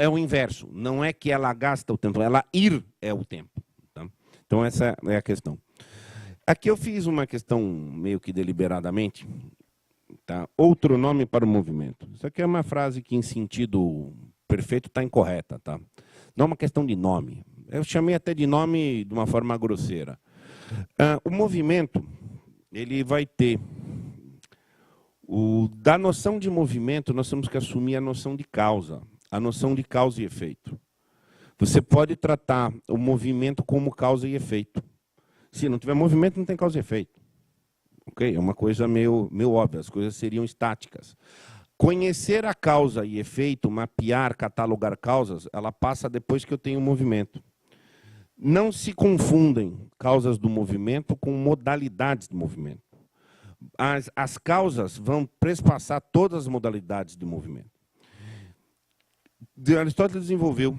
o inverso. Não é que ela gasta o tempo, ela ir é o tempo. Tá? Então, essa é a questão. Aqui eu fiz uma questão meio que deliberadamente. Tá? Outro nome para o movimento. Isso aqui é uma frase que, em sentido perfeito, está incorreta. Tá? Não é uma questão de nome. Eu chamei até de nome de uma forma grosseira. O movimento ele vai ter... Da noção de movimento, nós temos que assumir a noção de causa. A noção de causa e efeito. Você pode tratar o movimento como causa e efeito. Se não tiver movimento, não tem causa e efeito. Okay? É uma coisa meio óbvia, as coisas seriam estáticas. Conhecer a causa e efeito, mapear, catalogar causas, ela passa depois que eu tenho movimento. Não se confundem causas do movimento com modalidades de movimento. As causas vão prespassar todas as modalidades de movimento. Aristóteles desenvolveu,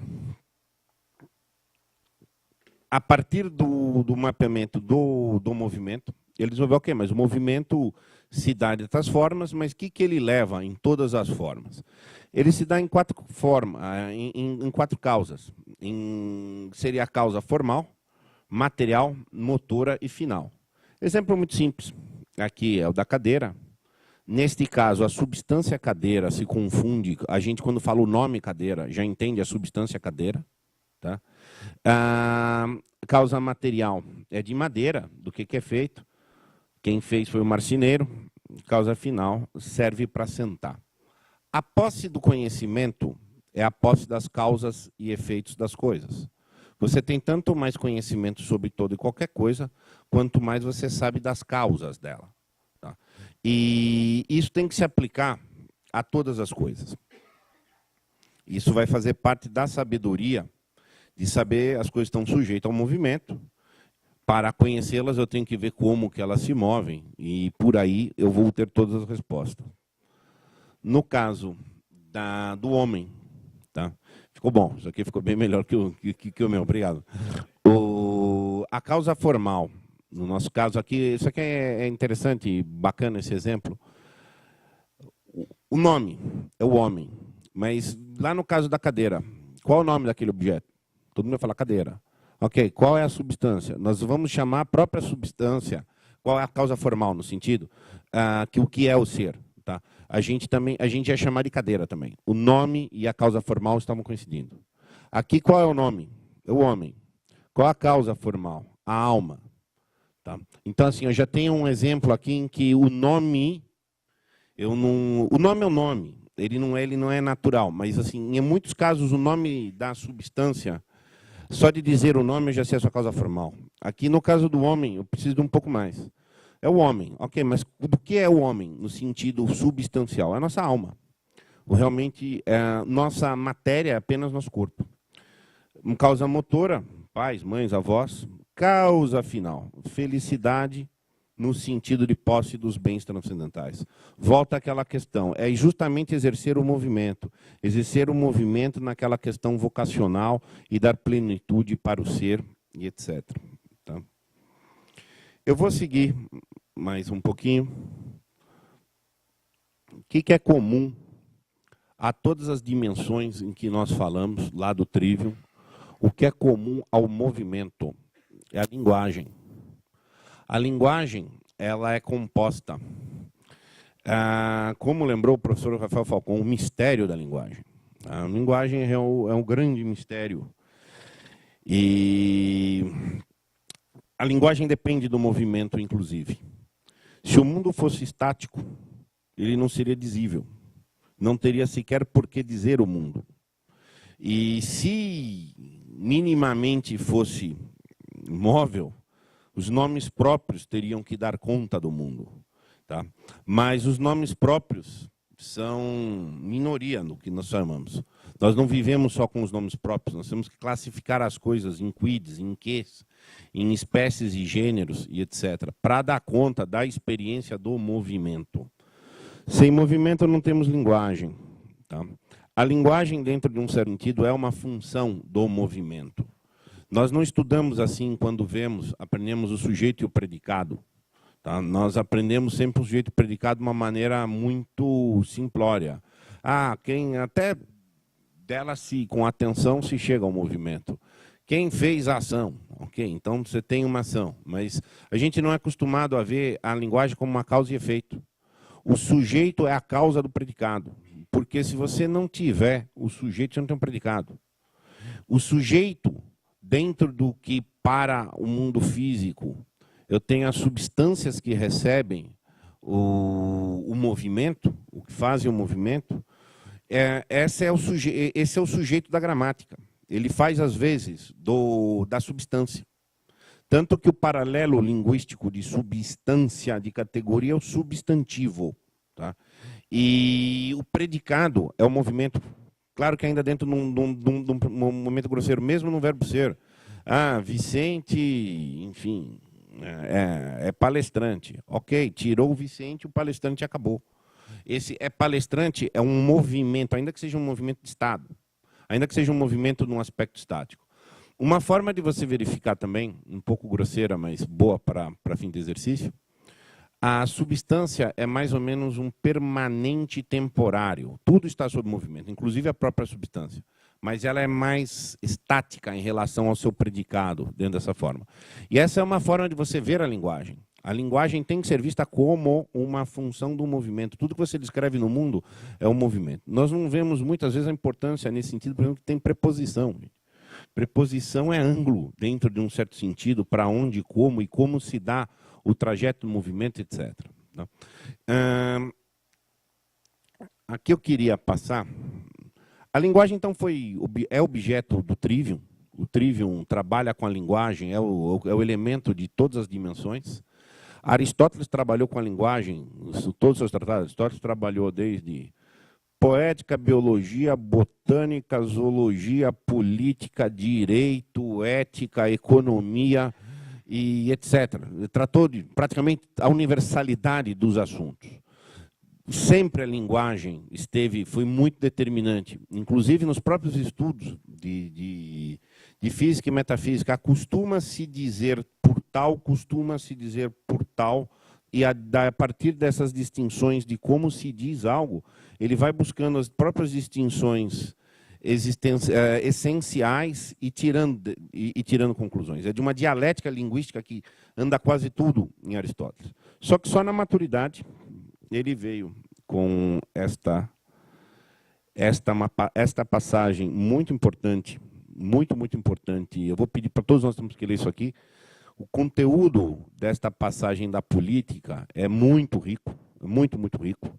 a partir do mapeamento do movimento, ele desenvolveu o quê? Mas o movimento se dá de outras formas, mas o que ele leva em todas as formas? Ele se dá em quatro formas, em quatro causas. Seria a causa formal, material, motora e final. Exemplo muito simples. Aqui é o da cadeira. Neste caso, a substância cadeira se confunde. A gente, quando fala o nome cadeira, já entende a substância cadeira. Tá? Causa material é de madeira, do que é feito. Quem fez foi o marceneiro. Causa final serve para sentar. A posse do conhecimento é a posse das causas e efeitos das coisas. Você tem tanto mais conhecimento sobre toda e qualquer coisa, quanto mais você sabe das causas dela. Tá? E isso tem que se aplicar a todas as coisas. Isso vai fazer parte da sabedoria, de saber as coisas estão sujeitas ao movimento. Para conhecê-las, eu tenho que ver como que elas se movem, e por aí eu vou ter todas as respostas. No caso do homem, tá? Ficou bom, isso aqui ficou bem melhor que o meu, obrigado. A causa formal, no nosso caso aqui, isso aqui é interessante, bacana esse exemplo. O nome é o homem, mas lá no caso da cadeira, qual é o nome daquele objeto? Todo mundo vai falar cadeira. Ok, qual é a substância? Nós vamos chamar a própria substância, qual é a causa formal, no sentido que o que é o ser. Tá? A gente ia chamar de cadeira também. O nome e a causa formal estavam coincidindo. Aqui, qual é o nome? É o homem. Qual a causa formal? A alma. Tá? Então, assim, eu já tenho um exemplo aqui em que o nome... o nome é o nome. Ele não é natural. Mas, assim, em muitos casos, o nome da substância, só de dizer o nome, eu já sei a sua causa formal. Aqui, no caso do homem, eu preciso de um pouco mais. É o homem, ok, mas do que é o homem, no sentido substancial? É a nossa alma. Realmente, nossa matéria é apenas nosso corpo. Causa motora, pais, mães, avós. Causa final, felicidade, no sentido de posse dos bens transcendentais. Volta àquela questão, é justamente exercer o movimento naquela questão vocacional e dar plenitude para o ser, e etc. Tá? Eu vou seguir mais um pouquinho. O que é comum a todas as dimensões em que nós falamos, lá do Trivium? O que é comum ao movimento é a linguagem. A linguagem, ela é composta, como lembrou o professor Rafael Falcão, o mistério da linguagem. A linguagem é um grande mistério. E a linguagem depende do movimento, inclusive. Se o mundo fosse estático, ele não seria dizível. Não teria sequer por que dizer o mundo. E se minimamente fosse móvel, os nomes próprios teriam que dar conta do mundo. Tá? Mas os nomes próprios são minoria no que nós chamamos. Nós não vivemos só com os nomes próprios, nós temos que classificar as coisas em quids, em ques, em espécies e gêneros, e etc., para dar conta da experiência do movimento. Sem movimento não temos linguagem. Tá? A linguagem, dentro de um certo sentido, é uma função do movimento. Nós não estudamos assim quando aprendemos o sujeito e o predicado. Tá? Nós aprendemos sempre o sujeito e o predicado de uma maneira muito simplória. Quem até dela-se com atenção se chega ao movimento. Quem fez a ação? Ok, então você tem uma ação. Mas a gente não é acostumado a ver a linguagem como uma causa e efeito. O sujeito é a causa do predicado. Porque se você não tiver o sujeito, você não tem um predicado. O sujeito, dentro do que para o mundo físico, eu tenho as substâncias que recebem o movimento, o que fazem o movimento, esse é o sujeito da gramática. Ele faz, às vezes, da substância. Tanto que o paralelo linguístico de substância, de categoria, é o substantivo. Tá? E o predicado é o movimento. Claro que ainda dentro de um momento grosseiro, mesmo no verbo ser. Vicente, enfim, é palestrante. Ok, tirou o Vicente, o palestrante acabou. Esse palestrante é um movimento, ainda que seja um movimento de Estado, ainda que seja um movimento num aspecto estático. Uma forma de você verificar também, um pouco grosseira, mas boa para fim de exercício, a substância é mais ou menos um permanente temporário. Tudo está sob movimento, inclusive a própria substância. Mas ela é mais estática em relação ao seu predicado, dentro dessa forma. E essa é uma forma de você ver a linguagem. A linguagem tem que ser vista como uma função do movimento. Tudo que você descreve no mundo é um movimento. Nós não vemos muitas vezes a importância nesse sentido, por exemplo, que tem preposição. Preposição é ângulo, dentro de um certo sentido, para onde, como e como se dá o trajeto do movimento, etc. Aqui eu queria passar. A linguagem, então, é objeto do Trivium. O Trivium trabalha com a linguagem, é o elemento de todas as dimensões. Aristóteles trabalhou com a linguagem, todos os seus tratados. Aristóteles trabalhou desde poética, biologia, botânica, zoologia, política, direito, ética, economia, e etc. Tratou de praticamente a universalidade dos assuntos. Sempre a linguagem foi muito determinante, inclusive nos próprios estudos de física e metafísica. Costuma-se dizer por tal, costuma-se dizer por tal, e a partir dessas distinções de como se diz algo, ele vai buscando as próprias distinções essenciais e tirando conclusões. É de uma dialética linguística que anda quase tudo em Aristóteles. Só que só na maturidade ele veio com esta passagem muito importante, muito importante. Eu vou pedir para todos nós temos que ler isso aqui. O conteúdo desta passagem da política é muito rico, muito rico.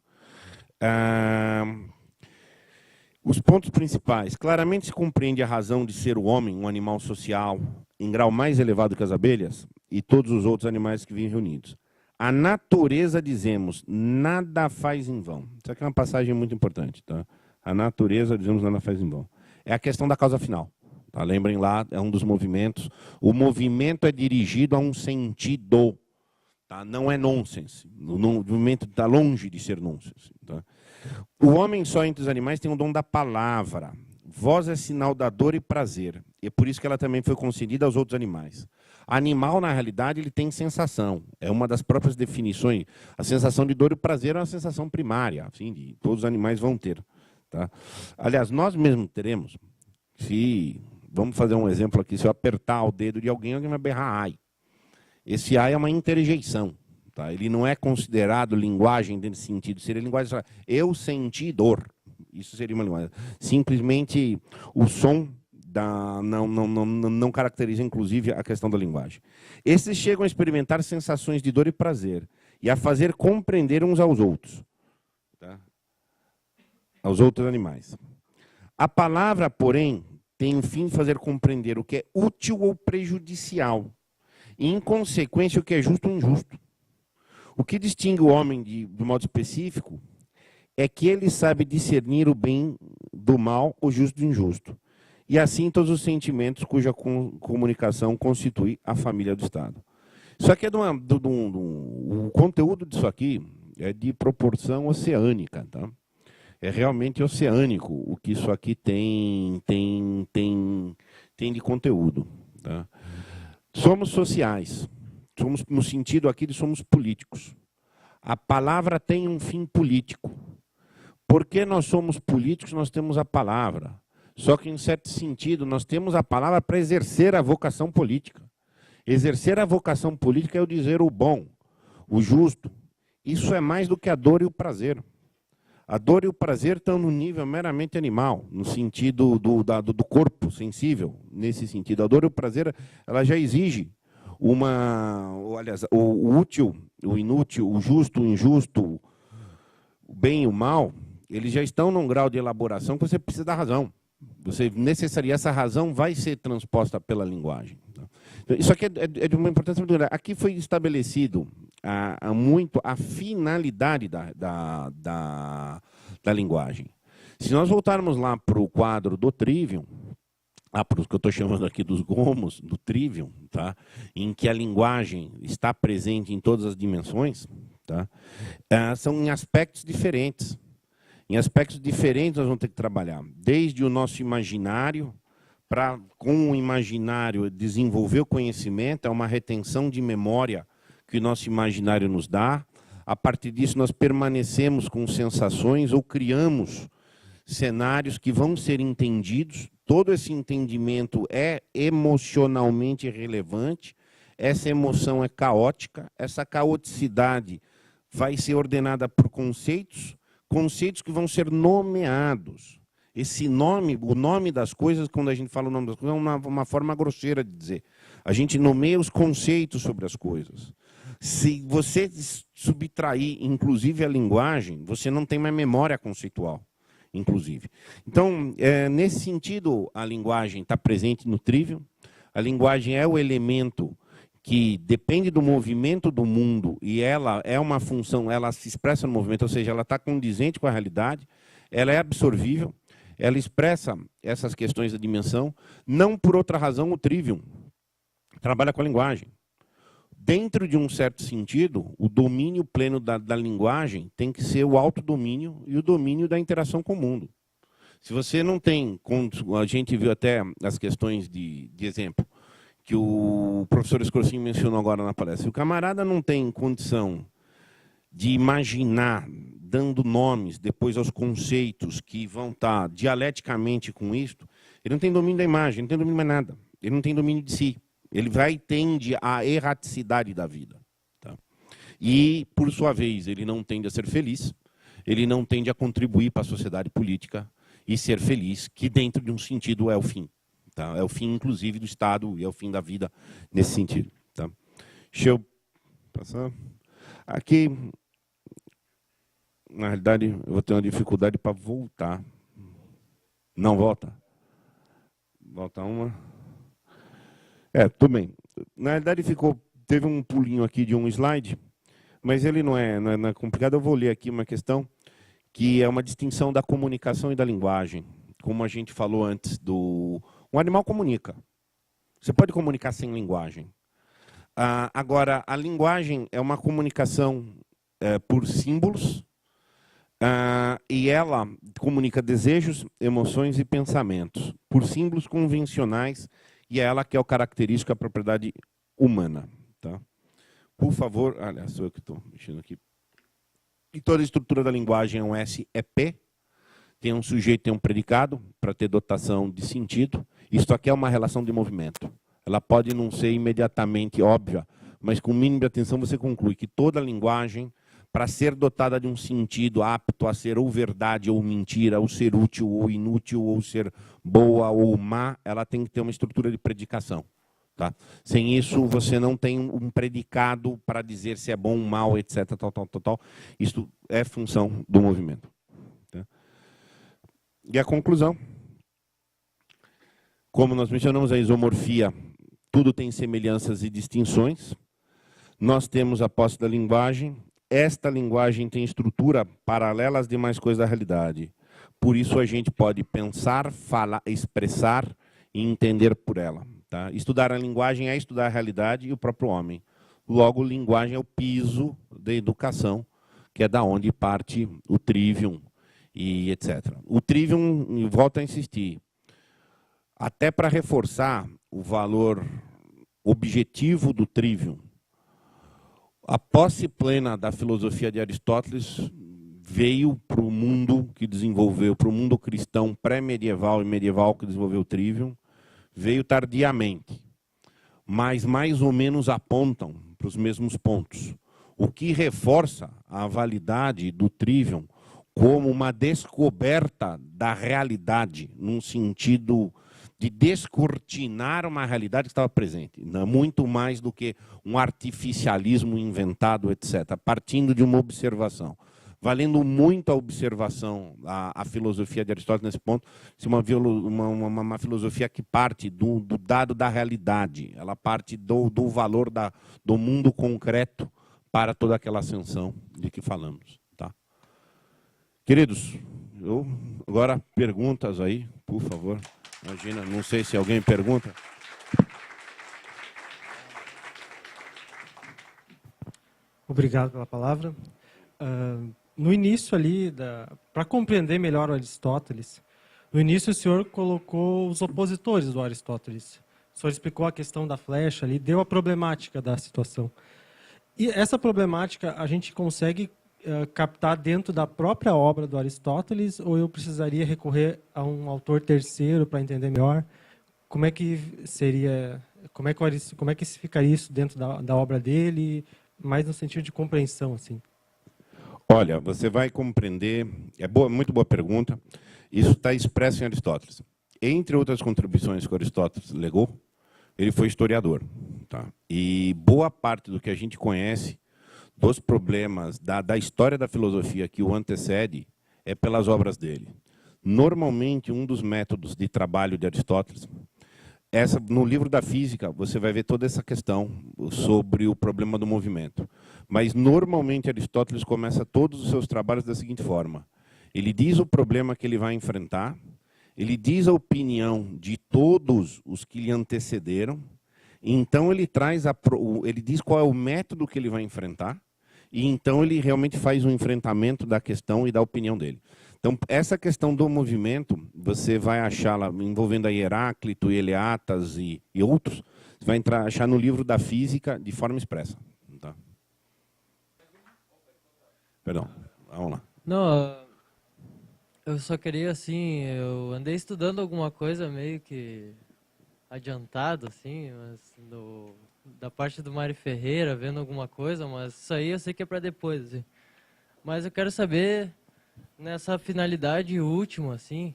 Os pontos principais. Claramente se compreende a razão de ser o homem um animal social em grau mais elevado que as abelhas e todos os outros animais que vivem reunidos. A natureza, dizemos, nada faz em vão. Isso aqui é uma passagem muito importante. Tá? A natureza, dizemos, nada faz em vão. É a questão da causa final. Tá? Lembrem lá, é um dos movimentos. O movimento é dirigido a um sentido. Tá? Não é nonsense. O movimento está longe de ser nonsense. Tá? O homem só entre os animais tem o dom da palavra. Voz é sinal da dor e prazer. E é por isso que ela também foi concedida aos outros animais. Animal, na realidade, ele tem sensação. É uma das próprias definições. A sensação de dor e prazer é uma sensação primária. Assim, de todos os animais vão ter. Tá? Aliás, nós mesmos teremos. Vamos fazer um exemplo aqui. Se eu apertar o dedo de alguém, alguém vai berrar ai. Esse ai é uma interjeição. Tá? Ele não é considerado linguagem nesse sentido. Seria linguagem... Eu senti dor. Isso seria uma linguagem. Simplesmente o som não caracteriza, inclusive, a questão da linguagem. Esses chegam a experimentar sensações de dor e prazer e a fazer compreender uns aos outros. Tá? Aos outros animais. A palavra, porém, tem o fim de fazer compreender o que é útil ou prejudicial. E, em consequência, o que é justo ou injusto. O que distingue o homem, de modo específico, é que ele sabe discernir o bem do mal, o justo do injusto. E assim todos os sentimentos cuja comunicação constitui a família do Estado. Isso aqui é o conteúdo disso aqui é de proporção oceânica. Tá? É realmente oceânico o que isso aqui tem de conteúdo. Tá? Somos sociais. Somos, no sentido aqui de somos políticos. A palavra tem um fim político. Porque nós somos políticos, nós temos a palavra. Só que, em certo sentido, nós temos a palavra para exercer a vocação política. Exercer a vocação política é o dizer o bom, o justo. Isso é mais do que a dor e o prazer. A dor e o prazer estão no nível meramente animal, no sentido do corpo sensível. Nesse sentido, a dor e o prazer ela já exige aliás, o útil, o inútil, o justo, o injusto, o bem e o mal, eles já estão num grau de elaboração que você precisa da razão. Essa razão vai ser transposta pela linguagem. Isso aqui é de uma importância muito grande. Aqui foi estabelecido muito a finalidade da linguagem. Se nós voltarmos lá para o quadro do Trivium, para o que eu estou chamando aqui dos gomos, do Trivium, tá? Em que a linguagem está presente em todas as dimensões, tá? São em aspectos diferentes. Em aspectos diferentes nós vamos ter que trabalhar. Desde o nosso imaginário, para com o imaginário desenvolver o conhecimento, é uma retenção de memória que o nosso imaginário nos dá. A partir disso nós permanecemos com sensações ou criamos cenários que vão ser entendidos. Todo esse entendimento é emocionalmente relevante. Essa emoção é caótica. Essa caoticidade vai ser ordenada por conceitos que vão ser nomeados. Esse nome, o nome das coisas, quando a gente fala o nome das coisas, é uma forma grosseira de dizer. A gente nomeia os conceitos sobre as coisas. Se você subtrair, inclusive, a linguagem, você não tem mais memória conceitual, inclusive. Então, nesse sentido, a linguagem está presente no Trivium. A linguagem é o elemento que depende do movimento do mundo e ela é uma função, ela se expressa no movimento, ou seja, ela está condizente com a realidade, ela é absorvível, ela expressa essas questões da dimensão. Não por outra razão o Trivium trabalha com a linguagem. Dentro de um certo sentido, o domínio pleno da linguagem tem que ser o autodomínio e o domínio da interação com o mundo. Se você não tem, a gente viu até as questões de exemplo, que o professor Escorcinho mencionou agora na palestra. Se o camarada não tem condição de imaginar, dando nomes depois aos conceitos que vão estar dialeticamente com isto, ele não tem domínio da imagem, não tem domínio de mais nada. Ele não tem domínio de si. Ele tende à erraticidade da vida. Tá? E, por sua vez, ele não tende a ser feliz, ele não tende a contribuir para a sociedade política e ser feliz, que dentro de um sentido é o fim. Tá? É o fim, inclusive, do Estado e é o fim da vida nesse sentido. Tá? Deixa eu passar. Aqui, na realidade, eu vou ter uma dificuldade para voltar. Não volta? Volta uma. Tudo bem. Na realidade, teve um pulinho aqui de um slide, mas ele não é complicado. Eu vou ler aqui uma questão que é uma distinção da comunicação e da linguagem. Como a gente falou antes, um animal comunica. Você pode comunicar sem linguagem. Agora, a linguagem é uma comunicação por símbolos, e ela comunica desejos, emoções e pensamentos por símbolos convencionais, e é ela que é a característica da propriedade humana. Tá? Por favor, aliás, sou eu que estou mexendo aqui. E toda a estrutura da linguagem é um SEP, tem um sujeito, tem um predicado, para ter dotação de sentido. Isto aqui é uma relação de movimento. Ela pode não ser imediatamente óbvia, mas com o mínimo de atenção você conclui que toda linguagem, para ser dotada de um sentido apto a ser ou verdade ou mentira, ou ser útil ou inútil, ou ser boa ou má, ela tem que ter uma estrutura de predicação. Tá? Sem isso, você não tem um predicado para dizer se é bom ou mal, etc. Tal. Isso é função do movimento. Tá? E a conclusão. Como nós mencionamos, a isomorfia, tudo tem semelhanças e distinções. Nós temos a posse da linguagem. Esta linguagem tem estrutura paralela às demais coisas da realidade. Por isso a gente pode pensar, falar, expressar e entender por ela. Tá? Estudar a linguagem é estudar a realidade e o próprio homem. Logo, linguagem é o piso da educação, que é da onde parte o trivium e etc. O trivium, volto a insistir, até para reforçar o valor objetivo do trivium, a posse plena da filosofia de Aristóteles veio para o mundo que desenvolveu, para o mundo cristão pré-medieval e medieval que desenvolveu o trivium, veio tardiamente, mas mais ou menos apontam para os mesmos pontos. O que reforça a validade do trivium como uma descoberta da realidade, num sentido de descortinar uma realidade que estava presente, não, muito mais do que um artificialismo inventado, etc., partindo de uma observação. Valendo muito a observação, a filosofia de Aristóteles nesse ponto, uma filosofia que parte do dado da realidade, ela parte do valor do mundo concreto para toda aquela ascensão de que falamos. Tá? Queridos, agora perguntas aí, por favor. Imagina, não sei se alguém pergunta. Obrigado pela palavra. No início ali, para compreender melhor o Aristóteles, no início o senhor colocou os opositores do Aristóteles. O senhor explicou a questão da flecha ali, deu a problemática da situação. E essa problemática a gente consegue captar dentro da própria obra do Aristóteles, ou eu precisaria recorrer a um autor terceiro para entender melhor? Como é que seria, como é que se ficaria isso dentro da obra dele, mais no sentido de compreensão, assim? Olha, você vai compreender, muito boa pergunta, isso está expresso em Aristóteles. Entre outras contribuições que Aristóteles legou, ele foi historiador. Tá? E boa parte do que a gente conhece dos problemas da história da filosofia que o antecede é pelas obras dele. Normalmente, um dos métodos de trabalho de Aristóteles, no livro da Física, você vai ver toda essa questão sobre o problema do movimento. Mas, normalmente, Aristóteles começa todos os seus trabalhos da seguinte forma. Ele diz o problema que ele vai enfrentar, ele diz a opinião de todos os que lhe antecederam, então ele diz qual é o método que ele vai enfrentar, e então ele realmente faz um enfrentamento da questão e da opinião dele. Então, essa questão do movimento, você vai achá-la envolvendo a Heráclito, Eleatas e outros, você vai achar no livro da Física de forma expressa. Tá? Perdão, vamos lá. Não, eu só queria, assim, eu andei estudando alguma coisa meio que adiantado, assim, mas da parte do Mário Ferreira, vendo alguma coisa, mas isso aí eu sei que é para depois, assim. Mas eu quero saber, nessa finalidade última, assim,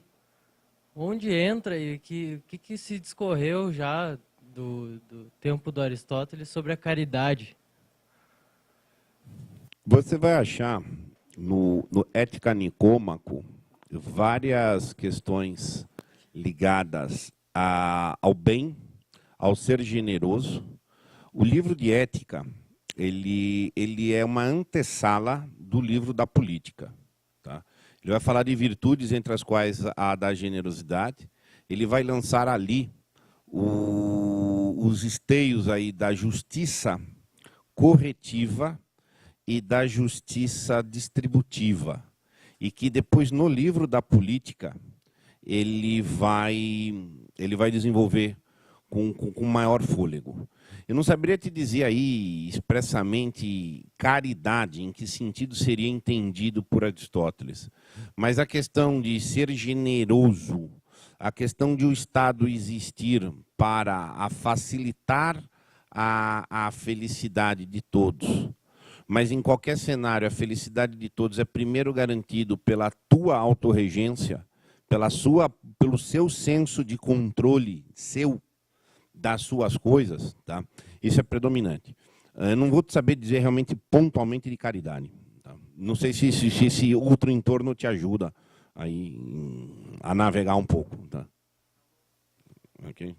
onde entra e o que se discorreu já do tempo do Aristóteles sobre a caridade? Você vai achar no Ética Nicômaco várias questões ligadas ao bem, ao ser generoso. O livro de Ética, ele é uma antessala do livro da Política. Tá? Ele vai falar de virtudes, entre as quais a da generosidade. Ele vai lançar ali o os esteios aí da justiça corretiva e da justiça distributiva. E que depois, no livro da política, ele vai desenvolver com maior fôlego. Eu não saberia te dizer aí expressamente caridade, em que sentido seria entendido por Aristóteles. Mas a questão de ser generoso, a questão de o Estado existir para facilitar a felicidade de todos, mas em qualquer cenário a felicidade de todos é primeiro garantido pela tua autorregência, pelo seu senso de controle das suas coisas, tá? Isso é predominante. Eu não vou saber dizer realmente pontualmente de caridade. Tá? Não sei se esse outro entorno te ajuda aí a navegar um pouco. Tá? Ok?